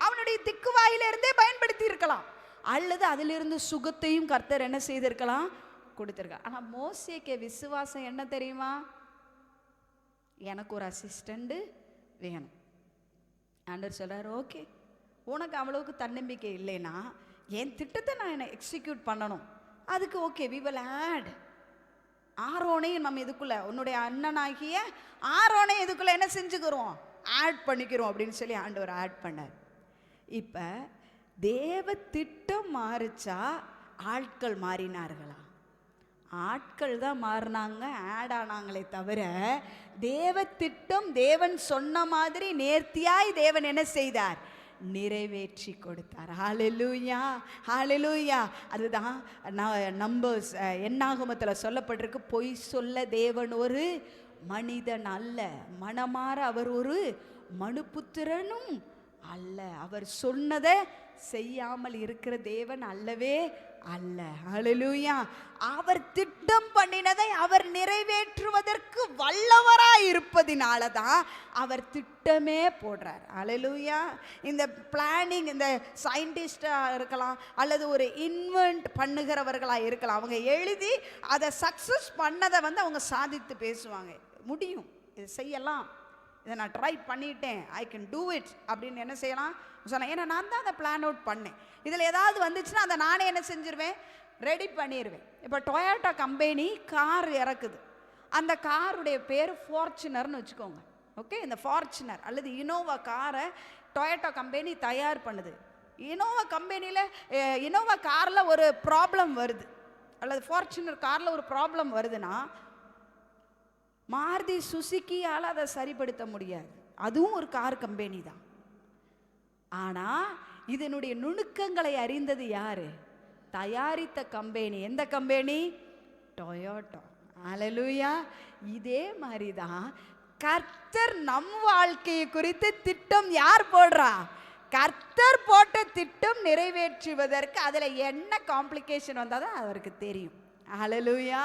அவனுடைய திக்குவாயிலிருந்தே பயன்படுத்தி இருக்கலாம், அல்லது அதிலிருந்து சுகத்தையும் கர்த்தர் என்ன செய்திருக்கலாம், கொடுத்துருக்கா. ஆனால் மோசேக்கு விசுவாசம் என்ன தெரியுமா? எனக்கு ஒரு அசிஸ்டண்ட்டு வேணும். ஆண்டவர் சொல்கிறார், ஓகே, உனக்கு அவ்வளவுக்கு தன்னம்பிக்கை இல்லைன்னா என் திட்டத்தை நான் எக்ஸிக்யூட் பண்ணணும், அதுக்கு ஓகே, வி வில் ஆட் ஆரோனையும் நம்ம இதுக்குள்ளே, உன்னுடைய அண்ணனாகிய ஆரோனை இதுக்குள்ளே என்ன செஞ்சுக்கிறோம், ஆட் பண்ணிக்கிறோம் அப்படின்னு சொல்லி ஆண்டவர் ஆட் பண்ணார். இப்போ தேவ திட்டம் மாறிச்சா ஆட்கள் மாறினார்களா? ஆட்கள் தான் மாறினாங்க, ஆட் ஆனாங்களே தவிர தேவ திட்டம் தேவன் சொன்ன மாதிரி நேர்த்தியாய் தேவன் என்ன செய்தார், நிறைவேற்றி கொடுத்தார். ஹல்லேலூயா, ஹல்லேலூயா. அதுதான் நம்பர்ஸ் என்னாகமத்தில் சொல்லப்பட்டிருக்கு, பொய் சொல்ல தேவன் ஒரு மனிதன் அல்ல, மனமாற அவர் ஒரு மனுபுத்திரனும் அல்ல, அவர் சொன்னதை செய்யாமல் இருக்கிற தேவன் அல்லவே அல்ல. ஹல்லேலூயா. அவர் திட்டம் பண்ணினதை அவர் நிறைவேற்றுவதற்கு வல்லவராய் இருப்பதினால தான் அவர் திட்டமே போடுறார். ஹல்லேலூயா. இந்த பிளானிங், இந்த சயின்டிஸ்டாக இருக்கலாம் அல்லது ஒரு இன்வென்ட் பண்ணுகிறவர்களாக இருக்கலாம், அவங்க எழுதி அதை சக்ஸஸ் பண்ணதை அவங்க சாதித்து பேசுவாங்க, முடியும், இதை செய்யலாம், இதை நான் ட்ரை பண்ணிட்டேன், ஐ கேன் டூ இட் அப்படின்னு என்ன செய்யலாம் சொன்னேன். ஏன்னா நான் தான் அதை பிளான் அவுட் பண்ணேன், இதில் ஏதாவது வந்துச்சுன்னா அதை நானே என்ன செஞ்சிருவேன், ரெடி பண்ணிடுவேன். இப்போ டொயோட்டா கம்பெனி கார் இறக்குது, அந்த காருடைய பேர் ஃபார்ச்சுனர்னு வச்சுக்கோங்க. ஓகே, இந்த ஃபார்ச்சுனர் அல்லது இனோவா காரை டொயோட்டா கம்பெனி தயார் பண்ணுது. இனோவா கம்பெனியில் இனோவா காரில் ஒரு ப்ராப்ளம் வருது, அல்லது ஃபார்ச்சுனர் காரில் ஒரு ப்ராப்ளம் வருதுன்னா மாருதி சுசுக்கியால் அதை சரிப்படுத்த முடியாது. அதுவும் ஒரு கார் கம்பெனி தான். ஆனால் இதனுடைய நுணுக்கங்களை அறிந்தது யாரு? தயாரித்த கம்பெனி. எந்த கம்பெனி? டொயோட்டா. ஹல்லேலூயா. இதே மாதிரி தான் கர்த்தர் நம் வாழ்க்கையை குறித்து திட்டம் யார் போடுறா? கர்த்தர் போட்ட திட்டம் நிறைவேற்றுவதற்கு அதில் என்ன காம்ப்ளிகேஷன் வந்தால் அவருக்கு தெரியும். ஹல்லேலூயா.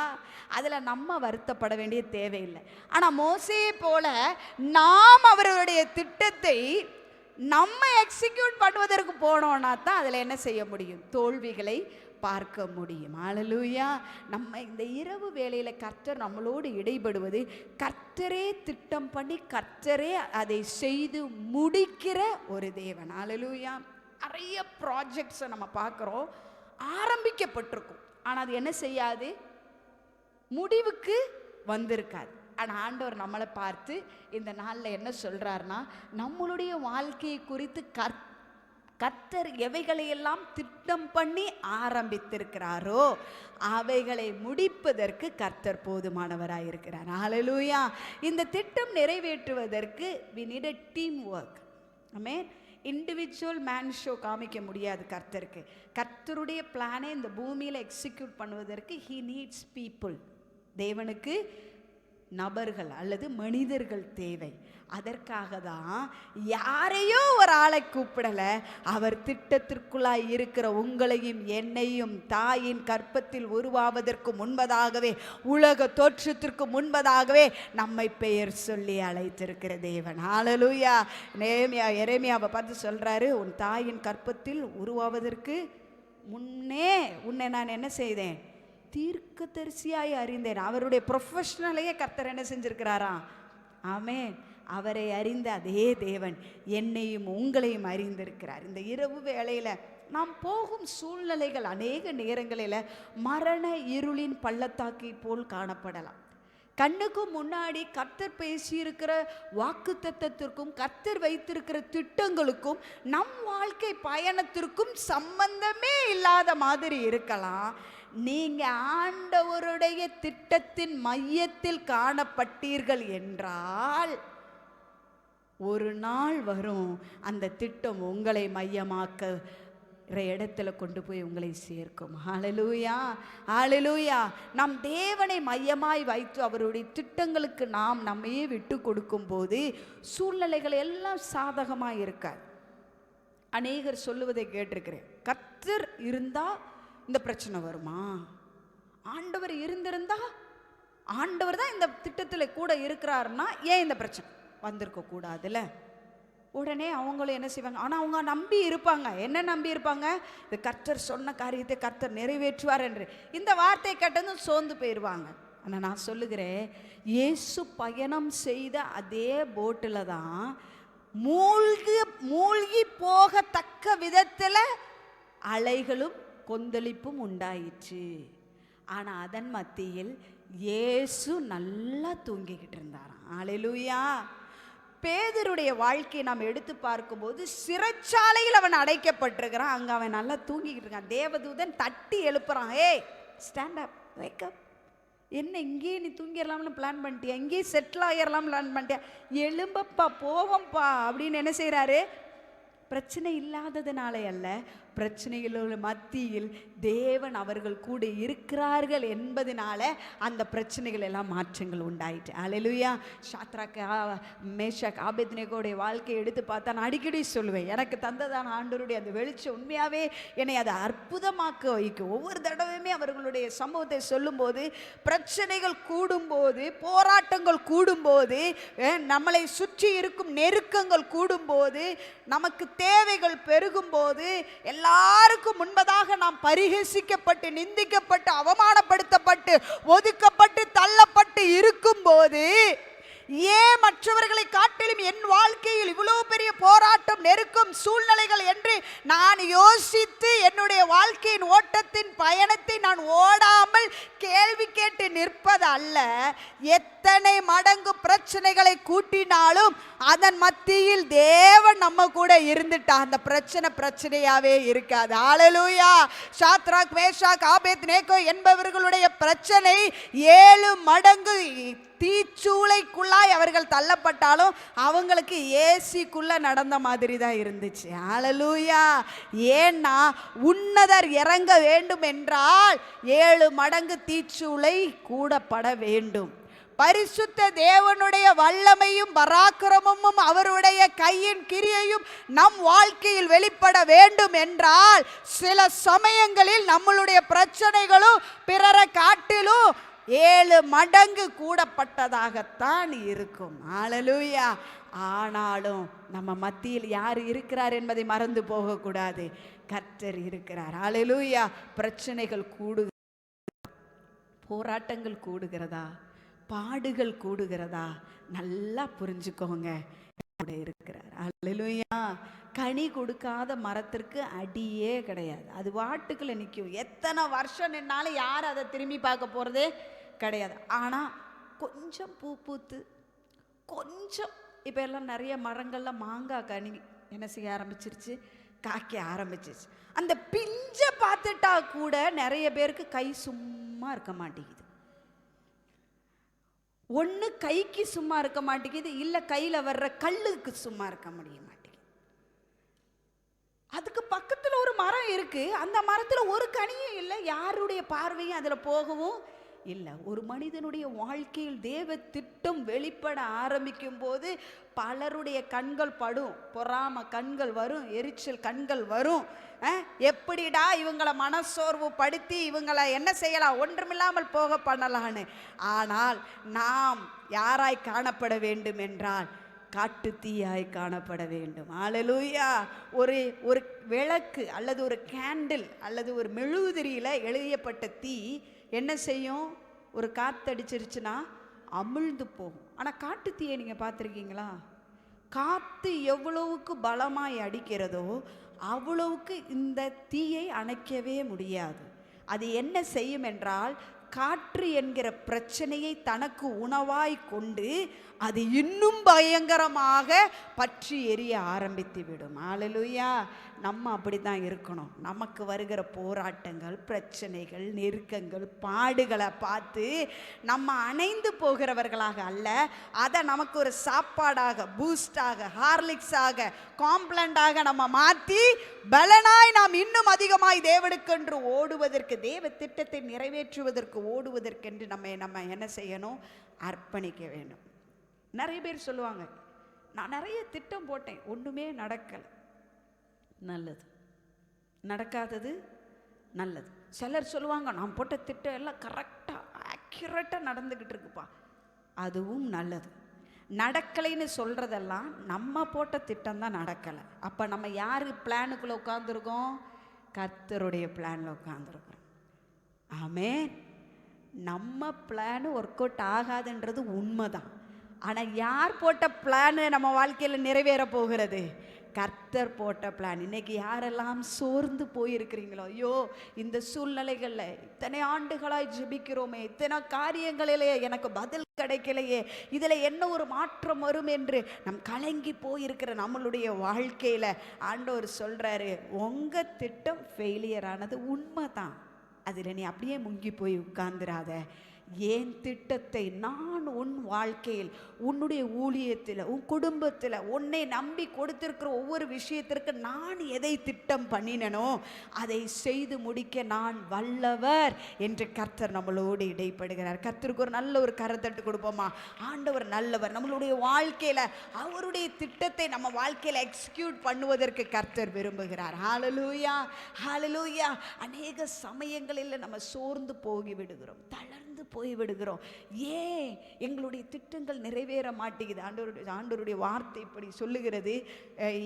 அதில் நம்ம வருத்தப்பட வேண்டிய தேவையில்லை. ஆனால் மோசே போல நாம் அவருடைய திட்டத்தை நம்ம எக்ஸிக்யூட் பண்ணுவதற்கு போனோம்னா தான் அதில் என்ன செய்ய முடியும்? தோல்விகளை பார்க்க முடியும். ஹல்லேலூயா. நம்ம இந்த இரவு வேளையில் கர்த்தர் நம்மளோடு இடைபடுவது, கர்த்தரே திட்டம் பண்ணி கர்த்தரே அதை செய்து முடிக்கிற ஒரு தேவன். ஹல்லேலூயா. நிறைய ப்ராஜெக்ட்ஸை நம்ம பார்க்குறோம், ஆரம்பிக்கப்பட்டிருக்கும், ஆனால் அது என்ன செய்யாது? முடிவுக்கு வந்திருக்காது. ஆனால் ஆண்டவர் நம்மளை பார்த்து இந்த நாளில் என்ன சொல்கிறாருன்னா, நம்மளுடைய வாழ்க்கையை குறித்து கர்த்தர் எவைகளையெல்லாம் திட்டம் பண்ணி ஆரம்பித்திருக்கிறாரோ அவைகளை முடிப்பதற்கு கர்த்தர் போதுமானவராக இருக்கிறார். ஹல்லேலூயா. இந்த திட்டம் நிறைவேற்றுவதற்கு we need a team work. Amen. Individual man show காமிக்க முடியாது கர்த்தருக்கு. கர்த்தருடைய பிளானை இந்த பூமியில் எக்ஸிக்யூட் பண்ணுவதற்கு he needs people. தேவனுக்கு நபர்கள் அல்லது மனிதர்கள் தேவை. அதற்காக தான் யாரையோ ஒரு ஆளை கூப்பிடலை, அவர் திட்டத்திற்குள்ளாய் இருக்கிற உங்களையும் என்னையும் தாயின் கற்பத்தில் உருவாவதற்கு முன்பதாகவே, உலக தோற்றத்திற்கு முன்பதாகவே நம்மை பெயர் சொல்லி அழைத்திருக்கிற தேவன். ஹல்லேலூயா. எரேமியாவை பார்த்து சொல்றாரு, உன் தாயின் கற்பத்தில் உருவாவதற்கு முன்னே உன்னை நான் என்ன செய்தேன்? தீர்க்கதரிசியாய் அறிந்தேன். அவருடைய ப்ரொஃபஷனலையே கர்த்தர் என்ன செஞ்சிருக்கிறாரா? ஆமென். அவரை அறிந்த அதே தேவன் என்னையும் உங்களையும் அறிந்திருக்கிறார். இந்த இரவு வேளையில் நாம் போகும் சூழ்நிலைகள் அநேக நேரங்களில் மரண இருளின் பள்ளத்தாக்கை போல் காணப்படலாம். கண்ணுக்கு முன்னாடி கர்த்தர் பேசியிருக்கிற வாக்குத்தத்தத்திற்கும் கர்த்தர் வைத்திருக்கிற திட்டங்களுக்கும் நம் வாழ்க்கை பயணத்திற்கும் சம்பந்தமே இல்லாத மாதிரி இருக்கலாம். நீங்க ஆண்டவருடைய திட்டத்தின் மையத்தில் காணப்பட்டீர்கள் என்றால் ஒரு நாள் வரும், அந்த திட்டம் உங்களை மையமாக்க இடத்துல கொண்டு போய் உங்களை சேர்க்கும். ஹல்லேலூயா. ஹல்லேலூயா. நம் தேவனை மையமாய் வைத்து அவருடைய திட்டங்களுக்கு நாம் நம்மையே விட்டு கொடுக்கும் போது சூழ்நிலைகள் எல்லாம் சாதகமாக இருக்காது. அநேகர் சொல்லுவதை கேட்டிருக்கிறேன், கர்த்தர் இருந்தா இந்த பிரச்சனை வருமா? ஆண்டவர் இருந்திருந்தா, ஆண்டவர் தான் இந்த திட்டத்தில் கூட இருக்கிறாருன்னா ஏன் இந்த பிரச்சனை வந்திருக்க கூடாதுல்ல? உடனே அவங்களும் என்ன செய்வாங்க? ஆனால் அவங்க நம்பி இருப்பாங்க. என்ன நம்பி இருப்பாங்க? இது கர்த்தர் சொன்ன காரியத்தை கர்த்தர் நிறைவேற்றுவார் என்று. இந்த வார்த்தை கேட்டதும் சோர்ந்து போயிடுவாங்க. ஆனால் நான் சொல்லுகிறேன், இயேசு பயணம் செய்த அதே போட்டில் தான் மூழ்கி போகத்தக்க விதத்தில் அலைகளும் கொந்தளிப்பும் உண்டாயிற்று. ஆனால் அதன் மத்தியில் இயேசு நல்லா தூங்கிக்கிட்டு இருந்தாராம். ஹல்லேலூயா. பேதுருடைய வாழ்க்கையை நாம் எடுத்து பார்க்கும்போது சிறைச்சாலையில் அவன் அடைக்கப்பட்டிருக்கிறான். அங்கே அவன் நல்லா தூங்கிக்கிட்டு இருக்கான். தேவதூதன் தட்டி எழுப்புறான், ஏய் ஸ்டாண்ட் அப், வேக் அப். என்ன இங்கேயே நீ தூங்கிடலாம்னு பிளான் பண்ணிட்டியா? இங்கேயே செட்டில் ஆகிடலாம் பிளான் பண்ணிட்டியா? எழும்பப்பா, போவோம்ப்பா அப்படின்னு என்ன செய்கிறாரு? பிரச்சனை இல்லாததுனாலே அல்ல, பிரச்சனைகளோட மத்தியில் தேவன் அவர்கள் கூட இருக்கிறார்கள் என்பதனால அந்த பிரச்சனைகள் எல்லாம் மாற்றங்கள் உண்டாயிட்டு. ஹல்லேலூயா. சாத்ராக், மேஷாக், ஆபேத்நேகோடைய வாழ்க்கையை எடுத்து பார்த்தா நான் அடிக்கடி சொல்லுவேன், எனக்கு தந்ததான ஆண்டவருடைய அந்த வெளிச்சம் உண்மையாகவே என்னை அதை அற்புதமாக்க வைக்கும். ஒவ்வொரு தடவையுமே அவர்களுடைய சம்பவத்தை சொல்லும்போது, பிரச்சனைகள் கூடும்போது, போராட்டங்கள் கூடும்போது, நம்மளை சுற்றி இருக்கும் நெருக்கங்கள் கூடும்போது, நமக்கு தேவைகள் பெருகும்போது, எல்லாருக்கும் முன்பதாக நாம் பரிகசிக்கப்பட்டு, நிந்திக்கப்பட்டு, அவமானப்படுத்தப்பட்டு, ஒதுக்கப்பட்டு, தள்ளப்பட்டு இருக்கும்போது, ஏன் மற்றவர்களை காட்டிலும் என் வாழ்க்கையில் இவ்வளவு பெரிய போராட்டம், நெருக்கம், சூழ்நிலைகள் என்று நான் யோசித்து என்னுடைய வாழ்க்கையின் ஓட்டத்தின் பயணத்தை நான் ஓடாமல் கேள்வி கேட்டு நிற்பது அல்ல. எத்தனை மடங்கு பிரச்சனைகளை கூட்டினாலும் அதன் மத்தியில் தேவன் நம்ம கூட இருந்துட்டா அந்த பிரச்சனையாவே இருக்காது. ஹல்லேலூயா. சாத்ராக், மேஷாக், ஆபேத்நேகோ என்பவர்களுடைய பிரச்சனை 7 மடங்கு தீச்சூளைக்குள்ளாய் அவர்கள் தள்ளப்பட்டாலும் அவங்களுக்கு ஏசிக்குள்ள நடந்த மாதிரி தான் இருந்துச்சு. ஹல்லேலூயா. ஏன்னா உன்னதர் இறங்க வேண்டும் என்றால் 7 மடங்கு தீச்சூளை கூடப்பட வேண்டும். பரிசுத்த தேவனுடைய வல்லமையும் பராக்கிரமமும் அவருடைய கையின் கிரியையும் நம் வாழ்க்கையில் வெளிப்பட வேண்டும் என்றால் சில சமயங்களில் நம்மளுடைய பிரச்சனைகளும் பிறரை காட்டிலும் 7 மடங்கு கூடப்பட்டதாகத்தான் இருக்கும். ஹல்லேலூயா. ஆனாலும் நம்ம மத்தியில் யார் இருக்கிறார் என்பதை மறந்து போகக்கூடாது. கர்த்தர் இருக்கிறார். ஹல்லேலூயா. பிரச்சனைகள் போராட்டங்கள் கூடுகிறதா, பாடுகள் கூடுகிறதா, நல்லா புரிஞ்சுக்கோங்க, இருக்கிறார். ஹல்லேலூயா. கனி கொடுக்காத மரத்திற்கு அடியே கிடையாது. அது வாட்டுக்குள்ள நிற்கும். எத்தனை வருஷம் நின்னாலும் யார் அதை திரும்பி பார்க்க போறதே கிடையாது. ஆனால் கொஞ்சம் பூ பூத்து கொஞ்சம் இப்போ எல்லாம் நிறைய மரங்கள்ல மாங்காய் கனி என்ன செய்ய ஆரம்பிச்சிருச்சு, காய்க்க ஆரம்பிச்சிருச்சு. அந்த பிஞ்சை பார்த்துட்டா கூட நிறைய பேருக்கு கை சும்மா இருக்க மாட்டேங்குது. ஒன்று கைக்கு சும்மா இருக்க மாட்டேங்குது, இல்லை கையில் வர்ற கல்லுக்கு சும்மா இருக்க முடிய மாட்டேங்குது. அதுக்கு பக்கத்தில் ஒரு மரம் இருக்கு, அந்த மரத்தில் ஒரு கனியும் இல்லை, யாருடைய பார்வையும் அதில் போகவும் இல்லை. ஒரு மனிதனுடைய வாழ்க்கையில் தேவ திட்டம் வெளிப்பட ஆரம்பிக்கும் போது பலருடைய கண்கள் படும், பொறாம கண்கள் வரும், எரிச்சல் கண்கள் வரும். எப்படிடா இவங்களை மனசோர்வு படுத்தி இவங்களை என்ன செய்யலாம், ஒன்றுமில்லாமல் போக பண்ணலான்னு. ஆனால் நாம் யாராய் காணப்பட வேண்டும் என்றால் காட்டுத்தீயாய் காணப்பட வேண்டும். ஹல்லேலூயா. ஒரு விளக்கு அல்லது ஒரு கேண்டில் அல்லது ஒரு மெழுகுதிரியில் எழுதியப்பட்ட தீ என்ன செய்யும், ஒரு காற்றடிச்சிருச்சுன்னா அமிழ்ந்து போகும். ஆனால் காட்டுத்தீயை நீங்கள் பார்த்துருக்கீங்களா? காற்று எவ்வளவுக்கு பலமாய் அடிக்கிறதோ அவ்வளவுக்கு இந்த தீயை அணைக்கவே முடியாது. அது என்ன செய்யும் என்றால் காற்று என்கிற பிரச்சனையை தனக்கு உணவாய் கொண்டு அது இன்னும் பயங்கரமாக பற்றி எரிய ஆரம்பித்து விடும். ஹல்லேலூயா. நம்ம அப்படி தான் இருக்கணும். நமக்கு வருகிற போராட்டங்கள், பிரச்சனைகள், நெருக்கங்கள், பாடுகளை பார்த்து நம்ம அணைந்து போகிறவர்களாக அல்ல, அதை நமக்கு ஒரு சாப்பாடாக, பூஸ்டாக, ஹார்லிக்ஸாக, காம்ப்ளண்டாக நம்ம மாற்றி பலனாய் நாம் இன்னும் அதிகமாய் தேவனுக்கென்று ஓடுவதற்கு, தேவ திட்டத்தை நிறைவேற்றுவதற்கு ஓடுவதற்கென்று நம்ம என்ன செய்யணும், அர்ப்பணிக்க வேண்டும். நிறைய பேர் சொல்லுவாங்க, நான் நிறைய திட்டம் போட்டேன், ஒன்றுமே நடக்கலை. நல்லது. நடக்காதது நல்லது. சிலர் சொல்லுவாங்க, நான் போட்ட திட்டம் எல்லாம் கரெக்டாக ஆக்யூரேட்டாக நடந்துக்கிட்டு இருக்குப்பா, அதுவும் நல்லது. நடக்கலைன்னு சொல்கிறதெல்லாம் நம்ம போட்ட திட்டம் தான் நடக்கலை. அப்போ நம்ம யார் பிளானுக்குள்ளே உட்காந்துருக்கோம்? கர்த்தருடைய பிளானில் உட்காந்துருக்குறோம். ஆமென். நம்ம பிளான் ஒர்க் அவுட் ஆகாதுன்றது உண்மைதான். ஆனால் யார் போட்ட பிளானு நம்ம வாழ்க்கையில் நிறைவேற போகிறது? கர்த்தர் போட்ட பிளான். இன்னைக்கு யாரெல்லாம் சோர்ந்து போயிருக்கிறீங்களோ, ஐயோ இந்த சூழ்நிலைகளில் இத்தனை ஆண்டுகளாய் ஜெபிக்கிறோமே, இத்தனை காரியங்களிலே எனக்கு பதில் கிடைக்கலையே, இதில் என்ன ஒரு மாற்றம் வரும் என்று நம் கலங்கி போயிருக்கிற நம்மளுடைய வாழ்க்கையில் ஆண்டவர் சொல்கிறாரு, உங்கள் திட்டம் ஃபெயிலியர் ஆனது உண்மை தான், அதில் நீ அப்படியே முங்கி போய் உட்கார்ந்துராத. என் திட்டத்தை நான் உன் வாழ்க்கையில், உன்னுடைய ஊழியத்தில், உன் குடும்பத்தில், உன்னை நம்பி கொடுத்திருக்கிற ஒவ்வொரு விஷயத்திற்கு நான் எதை திட்டம் பண்ணினனோ அதை செய்து முடிக்க நான் வல்லவர் என்று கர்த்தர் நம்மளோடு இடைப்படுகிறார். கர்த்தருக்கு ஒரு நல்ல ஒரு கரத்தட்டு கொடுப்போமா? ஆண்டவர் நல்லவர். நம்மளுடைய வாழ்க்கையில் அவருடைய திட்டத்தை நம்ம வாழ்க்கையில் எக்ஸிக்யூட் பண்ணுவதற்கு கர்த்தர் விரும்புகிறார். ஹல்லேலூயா, ஹல்லேலூயா. அநேக சமயங்களில் நம்ம சோர்ந்து போய் விடுகிறோம், தளர்ந்து போய்விடுகிறோம். ஏன் எங்களுடைய திட்டங்கள் நிறைவேற மாட்டேங்குது? ஆண்டவருடைய வார்த்தை இப்படி சொல்லுகிறது.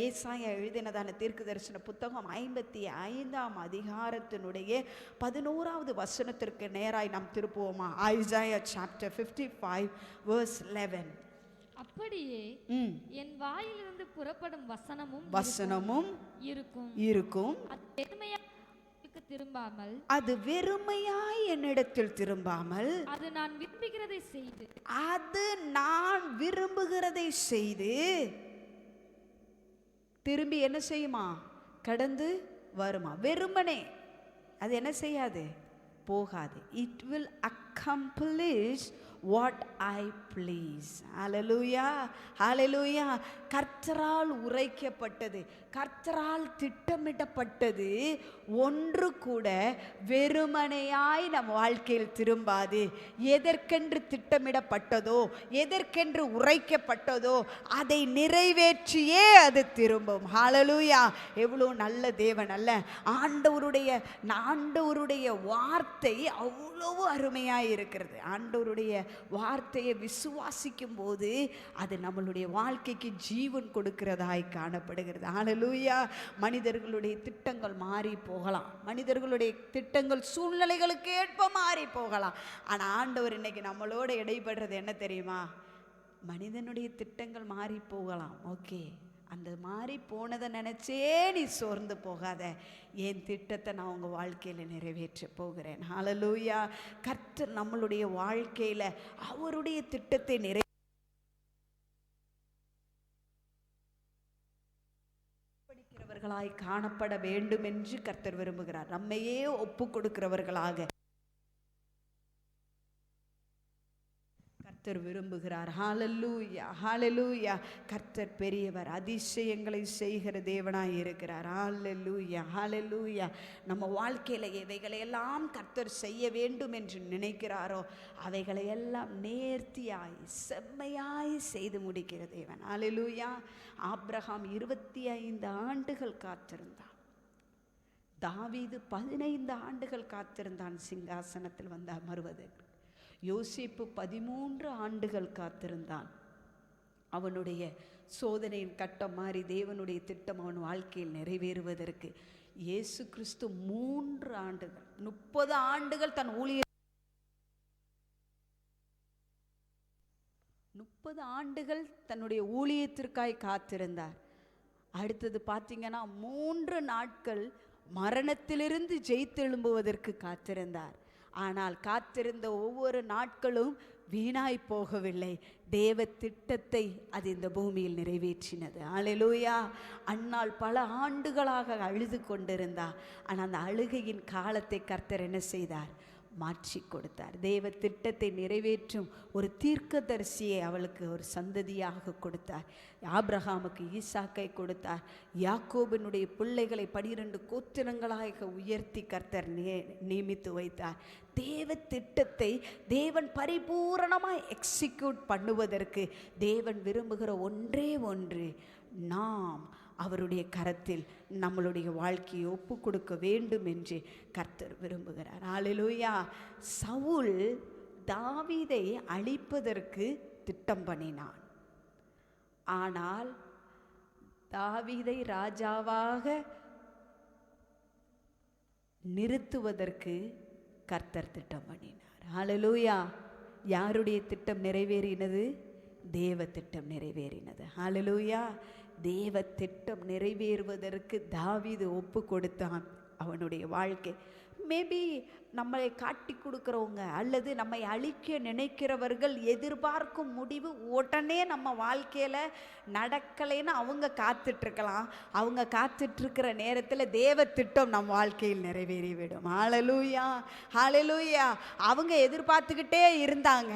ஏசாயா எழுதினதான தீர்க்கதரிசன புத்தகம் 55ஆம் அதிகாரத்தினுடைய 11வது வசனத்திற்கு நேராய் நாம் திருப்புவோமா? Isaiah chapter 55 verse 11. அப்படியே என் வாயிலிருந்து புறப்படும் வசனமும் இருக்கும். திரும்பாமல், அது வெறுமையாய் என்னிடத்தில் திரும்பாமல், அது நான் விரும்புகிறதை செய்து திரும்பி என்ன செய்யுமா? கடந்து வருமா? வெறுமனே அது என்ன செய்யாது? போகாது. It will accomplish what I please. Hallelujah, hallelujah. கர்த்தரால் உரைக்கப்பட்டது, கர்த்தரால் திட்டமிடப்பட்டது ஒன்று கூட வெறுமனையாய் நம் வாழ்க்கையில் திரும்பாது. எதற்கென்று திட்டமிடப்பட்டதோ, எதற்கென்று உரைக்கப்பட்டதோ அதை நிறைவேற்றியே அது திரும்பும். ஹalleluya. எவ்வளோ நல்ல தேவன் அல்ல! ஆண்டவருடைய வார்த்தை அவ்வளவு அருமையாக இருக்கிறது. ஆண்டவருடைய வார்த்தையை விசுவாசிக்கும் போது அது நம்மளுடைய வாழ்க்கைக்கு ஜீவன் கொடுக்கிறதாய் காணப்படுகிறது. ஹalleluya. மனிதர்களுடைய திட்டங்கள் மாறி போகலாம், மனிதர்களுடைய திட்டங்கள் சூழ்நிலைகளுக்கு ஏற்ப மாறி போகலாம். ஆனால் ஆண்டவர் இன்னைக்கு நம்மளோட இடைப்படுறது என்ன தெரியுமா? மனிதனுடைய திட்டங்கள் மாறி போகலாம், ஓகே, அந்த மாதிரி போனதை நினச்சே நீ சோர்ந்து போகாத. என் திட்டத்தை நான் உங்கள் வாழ்க்கையில் நிறைவேற்ற போகிறேன். ஹalleluya. கர்த்தர் நம்மளுடைய வாழ்க்கையில் அவருடைய திட்டத்தை நிறைவேற்றவர்களாய் காணப்பட வேண்டும் என்று கர்த்தர் விரும்புகிறார். நம்மையே ஒப்பு கொடுக்கிறவர்களாக கர்த்தர் விரும்புகிறார். ஹalleluya, ஹalleluya. கர்த்தர் பெரியவர், அதிசயங்களை செய்கிற தேவனாய் இருக்கிறார். ஹalleluya, ஹalleluya. நம்ம வாழ்க்கையில் எவைகளையெல்லாம் கர்த்தர் செய்ய வேண்டும் என்று நினைக்கிறாரோ அவைகளையெல்லாம் நேர்த்தியாய் செம்மையாய் செய்து முடிக்கிற தேவன். ஹalleluya. ஆபிரகாம் 25 ஆண்டுகள் காத்திருந்தான். தாவீது 15 ஆண்டுகள் காத்திருந்தான் சிங்காசனத்தில் வந்து அமர்வதற்கு. யோசேப்பு 13 ஆண்டுகள் காத்திருந்தான். அவனுடைய சோதனையின் கட்டம் மாறி தேவனுடைய திட்டம் அவன் வாழ்க்கையில் நிறைவேறுவதற்கு. இயேசு கிறிஸ்து 3 ஆண்டுகள் 30 ஆண்டுகள் தன் ஊழிய 30 ஆண்டுகள் தன்னுடைய ஊழியத்திற்காய் காத்திருந்தார். அடுத்தது பார்த்தீங்கன்னா 3 நாட்கள் மரணத்திலிருந்து ஜெயித்தெழும்புவதற்கு காத்திருந்தார். ஆனால் காத்திருந்த ஒவ்வொரு நாட்களும் வீணாய் போகவில்லை. தேவ திட்டத்தை அது இந்த பூமியில் நிறைவேற்றினது. ஹalleluya. அன்னாள் பல ஆண்டுகளாக அழுது கொண்டிருந்தார். ஆனால் அந்த அழுகையின் காலத்தை கர்த்தர் என்ன செய்தார்? மாற்றி கொடுத்தார். தேவ திட்டத்தை நிறைவேற்றும் ஒரு தீர்க்கதரிசியை அவளுக்கு ஒரு சந்ததியாக கொடுத்தார். ஆபிரகாமுக்கு ஈசாக்கை கொடுத்தார். யாக்கோபினுடைய பிள்ளைகளை 12 கோத்திரங்களாக உயர்த்தி கர்த்தர் நியமித்து வைத்தார். தேவ திட்டத்தை தேவன் பரிபூரணமாய் எக்ஸிக்யூட் பண்ணுவதற்கு தேவன் விரும்புகிற ஒன்றே ஒன்று, நாம் அவருடைய கரத்தில் நம்மளுடைய வாழ்க்கையை ஒப்பு கொடுக்க வேண்டும் என்று கர்த்தர் விரும்புகிறார். ஹalleluya. சவுல் தாவீதை அழிப்பதற்கு திட்டம் பண்ணினான். ஆனால் தாவீதை ராஜாவாக நிறுத்துவதற்கு கர்த்தர் திட்டம் பண்ணினார். ஹalleluya. யாருடைய திட்டம் நிறைவேறினது? தேவ திட்டம் நிறைவேறினது. ஹalleluya. தேவ திட்டம் நிறைவேறுவதற்கு தாவீது ஒப்பு கொடுத்தான் அவனுடைய வாழ்க்கை. மேபி நம்மளை காட்டி கொடுக்குறவங்க அல்லது நம்மை அழிக்க நினைக்கிறவர்கள் எதிர்பார்க்கும் முடிவு உடனே நம்ம வாழ்க்கையில் நடக்கலைன்னு அவங்க காத்துட்ருக்கலாம். அவங்க காத்துட்ருக்கிற நேரத்தில் தேவ திட்டம் நம் வாழ்க்கையில் நிறைவேறிவிடும். ஹalleluya, ஹalleluya. அவங்க எதிர்பார்த்துக்கிட்டே இருந்தாங்க.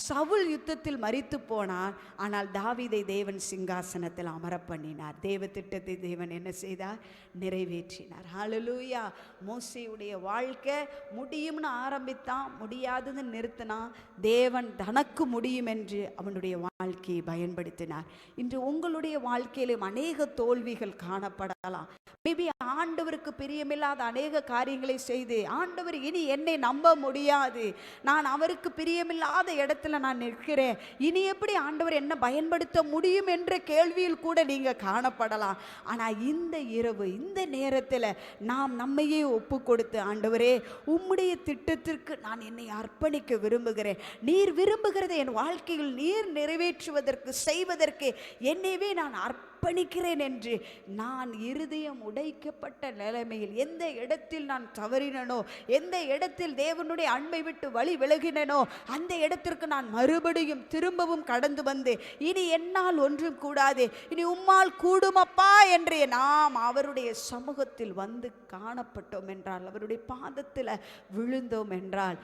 சவுல் யுத்தத்தில் மரித்து போனான். ஆனால் தாவீதை தேவன் சிங்காசனத்தில் அமர பண்ணினார். தேவ திட்டத்தை தேவன் என்ன செய்தார்? நிறைவேற்றினார். ஹalleluya. மோசேயுடைய வாழ்க்கை முடியும்னு ஆரம்பித்தான், முடியாதுன்னு நிறுத்தினான். தேவன் தனக்கு முடியும் என்று அவனுடைய வாழ்க்கையை பயன்படுத்தினார். இன்று உங்களுடைய வாழ்க்கையிலும் அநேக தோல்விகள் காணப்படலாம். மேபி ஆண்டவருக்கு பிரியமில்லாத அநேக காரியங்களை செய்து ஆண்டவர் இனி என்னை நம்ப முடியாது, நான் அவருக்கு பிரியமில்லாத இடத்துல நான் நிற்கிறேன், இனி எப்படி ஆண்டவர் என்ன பயன்படுத்த முடியும் என்ற கேள்வியில் கூட நீங்க காணப்படலாம். ஆனால் இந்த இரவு இந்த நேரத்தில் நாம் நம்மையே ஒப்பு கொடுத்து, ஆண்டவரே உம்முடைய திட்டத்திற்கு நான் என்னை அர்ப்பணிக்க விரும்புகிறேன். நீர் விரும்புகிறதை என் வாழ்க்கையில் நீர் நிறைவேற்றுவதற்கு செய்வதற்கு என்னைவே நான் அர்ப்பணிக்கிறேன் என்று நான் இருதயம் உடைக்கப்பட்ட நிலைமையில் எந்த இடத்தில் நான் தவறினனோ, எந்த இடத்தில் தேவனுடைய அன்பை விட்டு வழி விலகினனோ, அந்த இடத்திற்கு நான் மறுபடியும் திரும்பவும் கடந்து வந்து இனி என்னால் ஒன்றும் கூடாது, இனி உம்மால் கூடுமப்பா என்று நாம் அவருடைய சமூகத்தில் வந்து காணப்பட்டோம் என்றால், அவருடைய பாதத்தில் விழுந்தோம் என்றால்,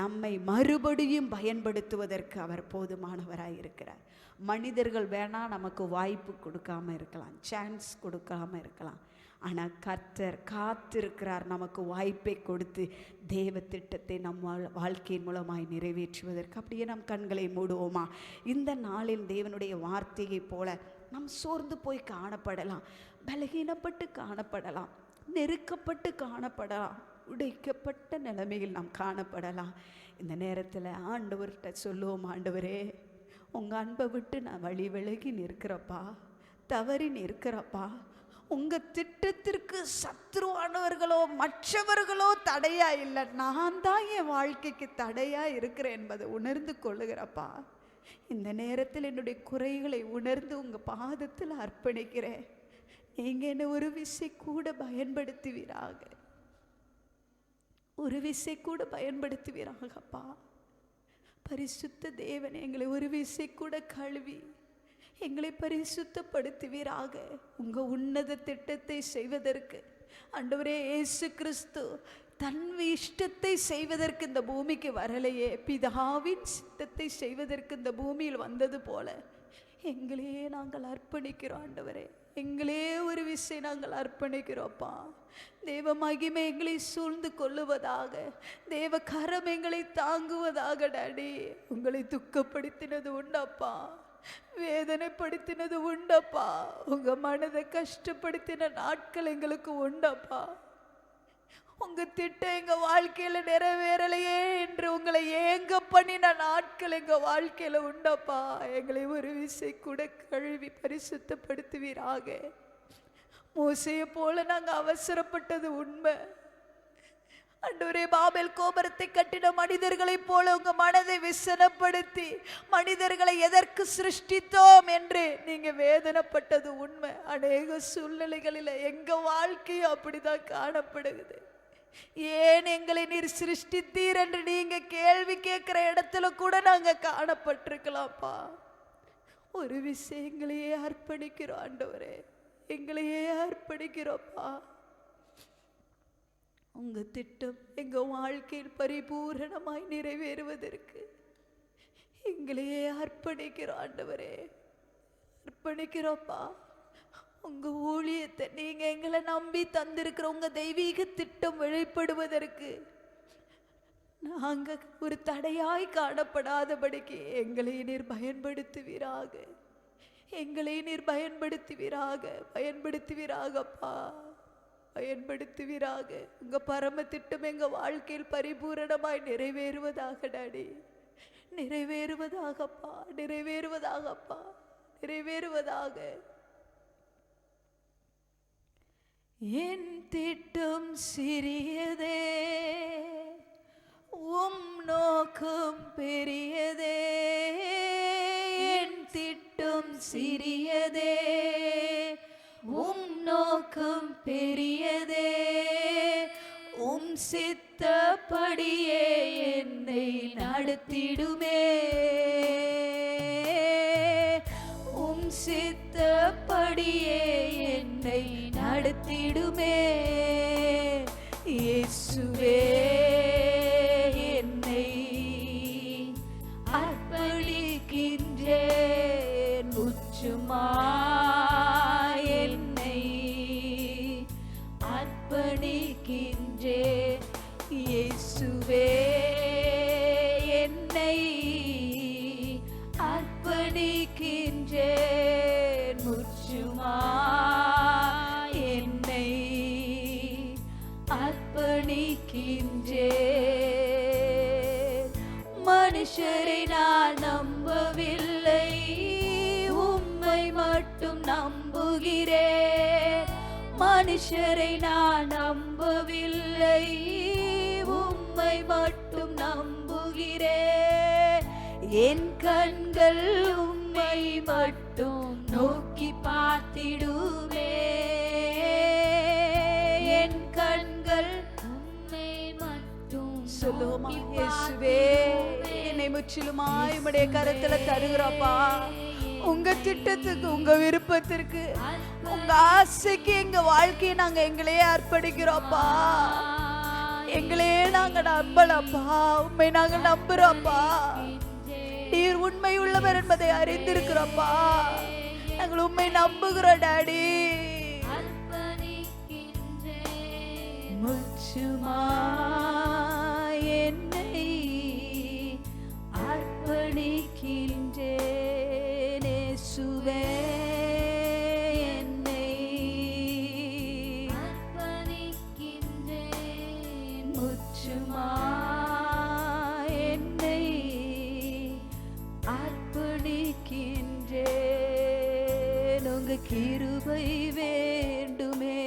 நம்மை மறுபடியும் பயன்படுத்துவதற்கு அவர் போதுமானவராய் இருக்கிறார். மனிதர்கள் வேணா நமக்கு வாய்ப்பு கொடுக்காம இருக்கலாம், சான்ஸ் கொடுக்காம இருக்கலாம். ஆனால் கர்த்தர் காத்திருக்கிறார் நமக்கு வாய்ப்பை கொடுத்து தேவ திட்டத்தை நம் வாழ்க்கையின் மூலமாய் நிறைவேற்றுவதற்கு. அப்படியே நம் கண்களை மூடுவோமா? இந்த நாளில் தேவனுடைய வார்த்தையை போல நாம் சோர்ந்து போய் காணப்படலாம், பலகீனப்பட்டு காணப்படலாம், நெருக்கப்பட்டு காணப்படலாம், உடைக்கப்பட்ட நிலைமையில் நாம் காணப்படலாம். இந்த நேரத்தில் ஆண்டவர்கிட்ட சொல்லுவோம், ஆண்டவரே உங்கள் அன்பை விட்டு நான் வழி விலகி நிற்கிறப்பா, தவறி நிற்கிறப்பா. உங்கள் திட்டத்திற்கு சத்ருவானவர்களோ மற்றவர்களோ தடையா இல்லை, நான் தான் என் வாழ்க்கைக்கு தடையா இருக்கிறேன் என்பதை உணர்ந்து கொள்ளுகிறப்பா. இந்த நேரத்தில் என்னுடைய குறைகளை உணர்ந்து உங்கள் பாதத்தில் அர்ப்பணிக்கிறேன். நீங்கள் என்னை ஒரு விசை கூட பயன்படுத்துவீராக, ஒரு விசை கூட பயன்படுத்துவீராகப்பா. பரிசுத்த தேவன் எங்களை ஒரு விசை கூட கழுவி எங்களை பரிசுத்தப்படுத்துவீராக. உங்கள் உன்னத திட்டத்தை செய்வதற்கு ஆண்டவரே இயேசு கிறிஸ்து தன் இஷ்டத்தை செய்வதற்கு இந்த பூமிக்கு வரலையே, பிதாவின் சித்தத்தை செய்வதற்கு இந்த பூமியில் வந்தது போல எங்களையே நாங்கள் அர்ப்பணிக்கிறோம். ஆண்டவரே எங்களே ஒரு விசை நாங்கள் அர்ப்பணிக்கிறோப்பா. தேவ மகிமை எங்களை சூழ்ந்து கொள்ளுவதாக, தேவ கரம் எங்களை தாங்குவதாக. டாடி உங்களை துக்கப்படுத்தினது உண்டப்பா, வேதனைப்படுத்தினது உண்டப்பா, உங்க மனதை கஷ்டப்படுத்தின நாட்கள் எங்களுக்கு உண்டப்பா. உங்க திட்டம் எங்க வாழ்க்கையில நிறைவேறலையே என்று உங்களை ஏங்க பண்ணின நாட்கள் எங்க வாழ்க்கையில உண்டப்பா. எங்களை ஒரு விசை கூட கழுவி பரிசுத்தப்படுத்துவீராக. மோசையை போல நாங்க அவசரப்பட்டது உண்மை. ஆண்டவரே பாபேல் கோபுரத்தை கட்டின மனிதர்களைப் போல உங்க மனதை விசனப்படுத்தி மனிதர்களை எதற்கு சிருஷ்டித்தோம் என்று நீங்க வேதனைப்பட்டது உண்மை. அநேக சூழ்நிலைகளில் எங்க வாழ்க்கையும் அப்படிதான் காணப்படுகிறது. ஏன் எங்களை நீர் சிருஷ்டித்தீர் என்று நீங்க கேள்வி கேட்கிற இடத்துல கூட நாங்க காணப்பட்டிருக்கலாம்ப்பா. ஒரு விஷயம் எங்களையே அர்ப்பணிக்கிறோம் ஆண்டவரே, எங்களையே அர்ப்பணிக்கிறோம்ப்பா. உங்க திட்டம் எங்க வாழ்க்கையில் பரிபூரணமாய் நிறைவேறுவதற்கு எங்களையே அர்ப்பணிக்கிறோம் ஆண்டவரே, அர்ப்பணிக்கிறோம்ப்பா. உங்க ஊழியத்தை நீங்க எங்களை நம்பி தந்திருக்கிற உங்க தெய்வீக திட்டம் வெளிப்படுவதற்கு நாங்க ஒரு தடையாய் காணப்படாதபடிக்கு எங்களை நீர் பயன்படுத்துவீராக, எங்களை நீர் பயன்படுத்துவீராக, பயன்படுத்துவீராகப்பா, பயன்படுத்துவீராக. உங்க பரம திட்டம் எங்க வாழ்க்கையில் பரிபூரணமாய் நிறைவேறுவதாக டாடி, நிறைவேறுவதாகப்பா, நிறைவேறுவதாகப்பா, நிறைவேறுவதாக. என் திட்டம் சிறியதே, உம் நோக்கம் பெரியதே. என் திட்டம் சிறியதே, உம் நோக்கம் பெரியதே. உம் சித்தப்படியே என்னை நடத்திடுமே, உம் சித்தப்படியே என்னை நடத்திடுமே. இயேசுவே என்னை அர்ப்பணிக்கின்றேன், முற்றுமாய் என்னை அர்ப்பணிக்கின்றேன். இயேசுவே என்னை அர்ப்பணிக்கின்றேன், முற்றுமாய் என்னை அர்ப்பணிக்கின்றேன். மனுஷரை நான் நம்பவில்லை, உம்மை மட்டும் நம்புகிறேன். மனுஷரை நான் நம்பவில்லை, உம்மை மட்டும் நம்புகிறேன். என் கண்கள் உம்மை மட்டும் நோக்கி பார்த்திடுமே. என் கண்கள் உம்மை மட்டும் சொல்லுவோமா? இயேசுவே, என்னை முற்றிலுமாய் உம்முடைய கரத்துல தருகிறப்பா. உங்க திட்டத்துக்கு, உங்க விருப்பத்திற்கு, உங்க ஆசைக்கு எங்க வாழ்க்கையை நாங்க எங்களையே அர்ப்பணிக்கிறோம்ப்பா. எங்களையே நாங்க நம்பலப்பா. உண்மை நாங்க நம்புறோம்ப்பா. நீர் உண்மை உள்ளவர் என்பதை அறிந்திருக்கிறோம்ப்பா. நாங்கள் உண்மை நம்புகிறோம் டாடி. முச்சுமா என்னை அர்ப்பணிக்கின்றேன் இயேசுவே. என்னை அர்ப்பணிக்கின்றேன். முச்சுமா என்னை அர்ப்பணிக்கின்றேன். உங்க கிருபை வேண்டுமே,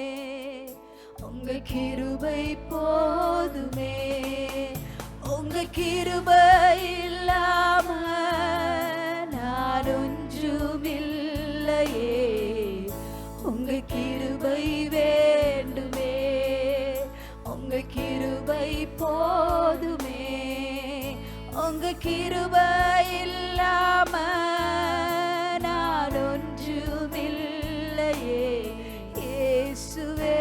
உங்க கிருபை போதுமே. உங்க கிருபை இல்லாம நான் ஒன்றுமில்லையே. உங்க கிருபை வேண்டுமே, உங்க கிருபை போதுமே. உங்க கிருபை இல்லாம நான் ஒன்றுமில்லையே. இயேசுவே,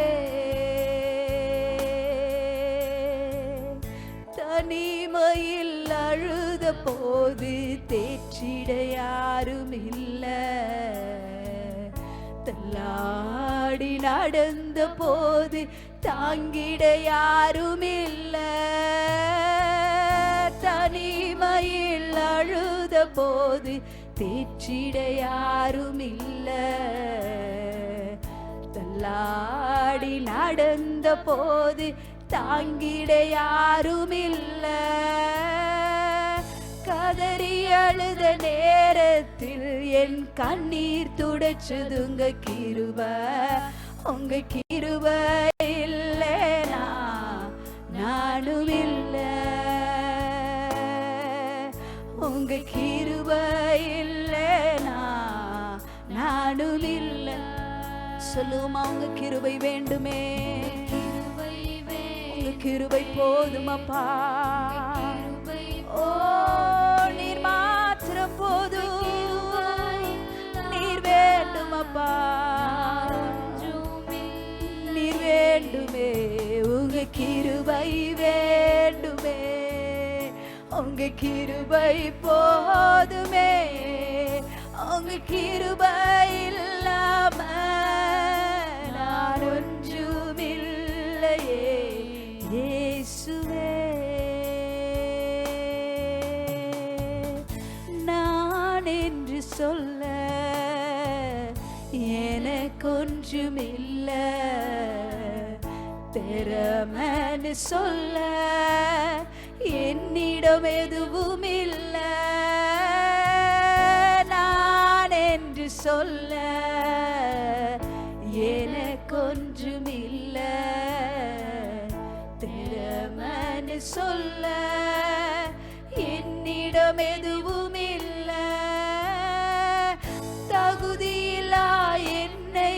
தனிமையில் அழுத போது தேற்றிட யாரும் இல்ல. தள்ளாடி நடந்த போது தாங்கிட யாரும் இல்ல. தனிமையில் அழுத போது தேற்றிட யாரும் இல்ல. தள்ளாடி நடந்த போது தாங்கிட யாரும் இல்ல. கதறி அழுத நேரத்தில் என் கண்ணீர் துடைச்சது உங்க கிருபை. உங்க கிருபை இல்லைனா நானும் இல்ல. உங்க கிருபை இல்லைனா நானும் இல்ல. சொல்லுமா? உங்க கிருபை வேண்டுமே, உங்க கிருபை போதுமப்பா. ஓ, நீர் மாத்திரம் போதும். நீர் வேண்டுமப்பா, நீர் வேண்டுமே. உங்க கிருபை வேண்டுமே, உங்க கிருபை போதுமே. உங்க கிருபை இல்லாம நான் ஒன்றுமில்லையே. இயேசுவே, நான் என்று சொல்ல எனக்கொன்றுமில்ல. திறமன்னு சொல்ல என்னிடம் எதுவும் இல்ல. நான் என்று சொல்ல எனக்கொன்றுமில்ல. திறமன்னு சொல்ல என்னிடம் எதுவும் இல்ல. தகுதியில்லா என்னை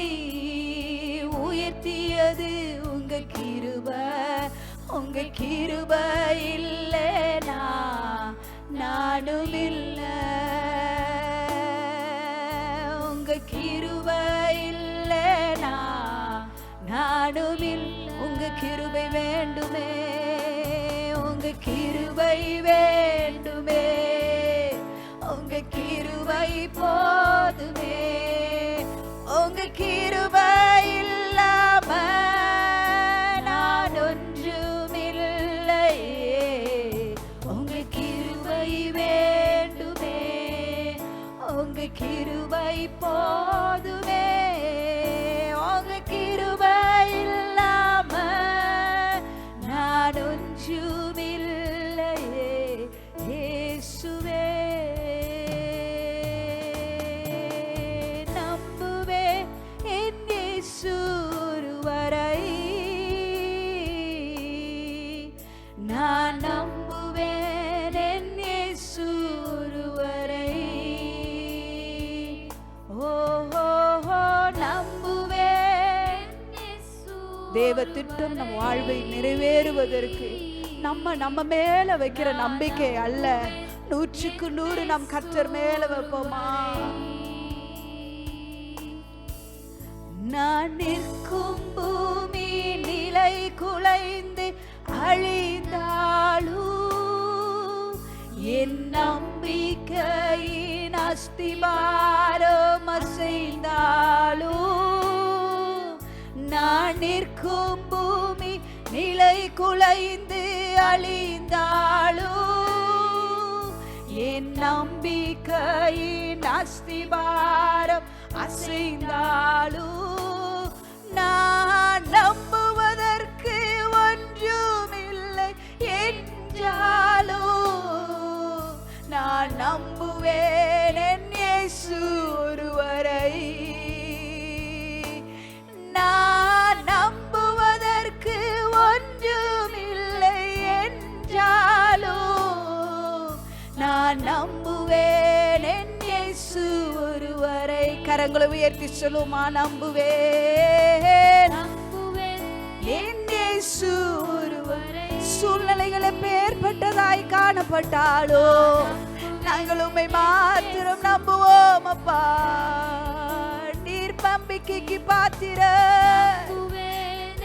உயர்த்தியது உங்க கிருபை. உங்க கிருபை இல்லைனா நானும் இல்ல. உங்க கிருபை இல்லைனா நானும் இல்ல. உங்க கிருபை வேண்டுமே, உங்க கிருபை வேண்டுமே. உங்க கிருபை போதுமே. உங்க கிருபை இல்லாம நான் ஒன்றுமில்லையே. உங்க கிருபை வேண்டுமே, உங்க கிருபை போதுமே. உங்க கிருபை இல்லாம நான் ஒன்றுமில்லையே. இயேசுவே, நம்புவே என் இயேசு ஒருவரை. நான் தேவ திட்டம் நம் வாழ்வை நிறைவேறுவதற்கு நம்ம மேல வைக்கிற நம்பிக்கை அல்ல, 100க்கு 100 நம் கர்த்தர் மேல வைப்போமா? நான் நிற்கும் பூமி நிலை குலைந்து அழிந்தாலும் என் நம்பிக்கையின் அஸ்திபாரம் அசைந்தாலும், நான் நிற்கும் பூமி நிலை குலைந்து அழிந்தாலும் என் நம்பிக்கையின் அஸ்திபாரம் அசைந்தாலும், நான் நம்புவதற்கு ஒன்றுமில்லை என்றாலும் நான் நம்புவேன் என் இயேசு ஒருவரை. நான் நம்புவதற்கு ஒன்றுமில்லை என்றாலும் நான் நம்புவேன் என் இயேசு ஒருவரை. கரங்களை உயர்த்தி சொல்லுமா? நம்புவேன் என் இயேசு ஒருவரை. சூழ்நிலைகளை பேர்பட்டதாய் காணப்பட்டாலோ நாங்கள் உம்மை மாத்திரம் நம்புவோம் அப்பா. நீர் நம்பிக்கைக்கு பாத்திர,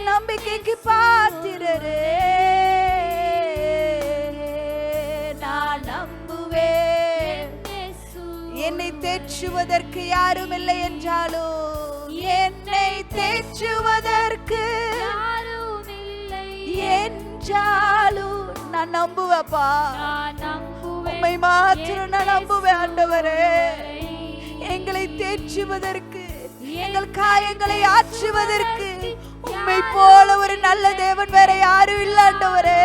நம்பிக்கைக்கு பாத்திரரே. நான் நம்புவேன். என்னை தேற்றுவதற்கு யாரும் இல்லை என்றாலும், என்னை தேற்றுவதற்கு யாரும் இல்லை என்றாலும் நான் நம்புவேப்பா. உம்மை மாத்திரம் நான் நம்புவேன் ஆண்டவரே. எங்களை தேற்றுவதற்கு, எங்கள் காயங்களை ஆற்றுவதற்கு உம்மை போல ஒரு நல்ல தேவன் வேற யாரும் இல்லை ஆண்டவரே.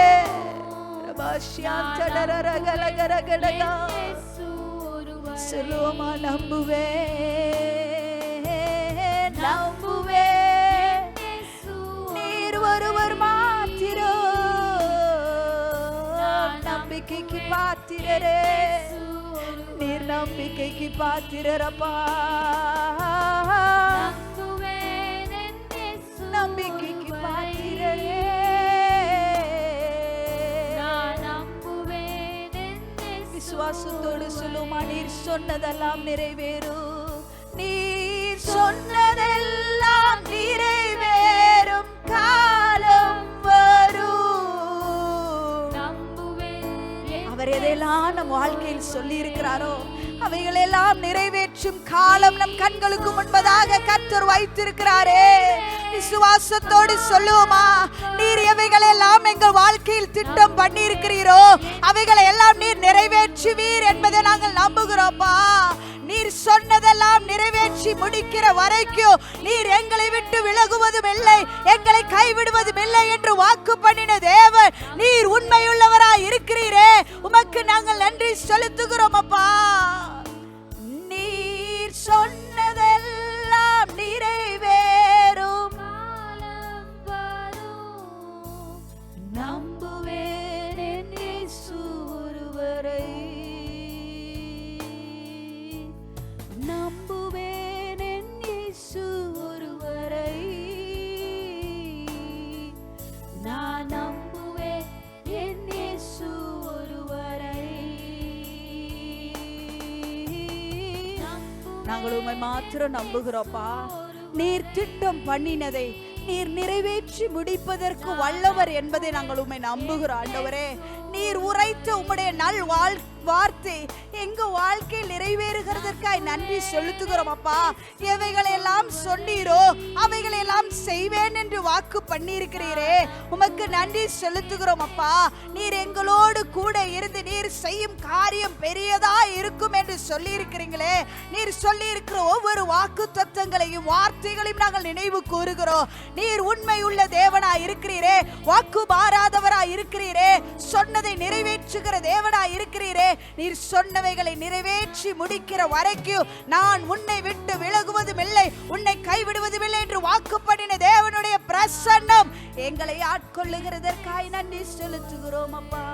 சொல்லுவோமா? நம்புவேன், நம்புவேன் நீர் ஒருவர் மாத்திரம் நம்பிக்கைக்கு பாத்திரரே. நீர் நம்பிக்கைக்கு பாத்திரரப்பா. நம்பிக்கைக்கு பாத்திரரே. விசுவாசத்தோடு சொல்லுமா? நீர் சொன்னதெல்லாம் நிறைவேறும். நீர் சொன்னதெல்லாம் நிறைவேறும் காலம் வரும். அவர் எதையெல்லாம் நம் வாழ்க்கையில் சொல்லி இருக்கிறாரோ அவைகளெல்லாம் நிறைவேற்றும் காலம் நம் கண்களுக்கு முன்பதாக கர்த்தர் வைத்திருக்கிறாரே. விசுவாசத்தோடு சொல்லுவோமா? நீர் எவைகளெல்லாம் எங்கள் வாழ்க்கையில் திட்டம் பண்ணி இருக்கிறீரோ அவைகளை எல்லாம் நீர் நிறைவேற்றுவீர் என்பதை நாங்கள் நம்புகிறோம்ப்பா. நீர் சொன்னதெல்லாம் நிறைவேற்றி முடிக்கிற வரைக்கும் நீர் எங்களை விட்டு விலகுவதும் இல்லை, எங்களை கைவிடுவதும் இல்லை என்று வாக்கு பண்ணின தேவன் நீர் உண்மையுள்ளவராய் இருக்கிறீரே. உமக்கு நாங்கள் நன்றி செலுத்துகிறோம் அப்பா. நீர் சொன்னதெல்லாம் நிறைவேறும் நம்புவேன் என் இயேசு ஒருவரை. நம்புவேன் என் இயேசு ஒருவரை. நான் நம்புவேன் என் இயேசு ஒருவரை. நாங்கள் உம்மை மாத்திரம் நம்புகிறோம்ப்பா. நீர் திட்டம் பண்ணினதை நீர் நிறைவேற்றி முடிப்பதற்கு வல்லவர் என்பதை நாங்கள் உம்மை நம்புகிறோம் ஆண்டவரே. நீர் உரைத்த உம்முடைய நல் வார்த்தை எங்க வாழ்க்கையில் நிறைவேறுகிறதற்காய் நன்றி செலுத்துகிறோம் அப்பா. எவைகளெல்லாம் சொன்னீரோ அவைகளெல்லாம் செய்வேன் என்று வாக்கு பண்ணியிருக்கிறீரே, உமக்கு நன்றி செலுத்துகிறோம் அப்பா. நீர் எங்களோடு கூட இருந்து நீர் செய்யும் காரியம் பெரியதா இருக்கும் என்று சொல்லி இருக்கிறீங்களே. நீர் சொல்லி இருக்கிற ஒவ்வொரு வாக்கு தத்தங்களையும் வார்த்தைகளையும் நாங்கள் நினைவு கூறுகிறோம். நீர் உண்மை உள்ள தேவனாய் இருக்கிறீரே, வாக்கு மாறாதவராய் இருக்கிறீரே, சொன்னதை நிறைவேற்றுகிற தேவனாய் இருக்கிறீரே. நீர் சொன்னவைகளை நிறைவேற்றி முடிக்கிற வரைக்கும் நான் உன்னை விட்டு விலகுவதும் இல்லை, உன்னை கைவிடுவதும் இல்லை என்று வாக்கு பண்ணின தேவனுடைய பிரசன்னம் எங்களை ஆட்கொள்ளுகிறதற்காய் நன்றி செலுத்துகிறோம் அப்பா.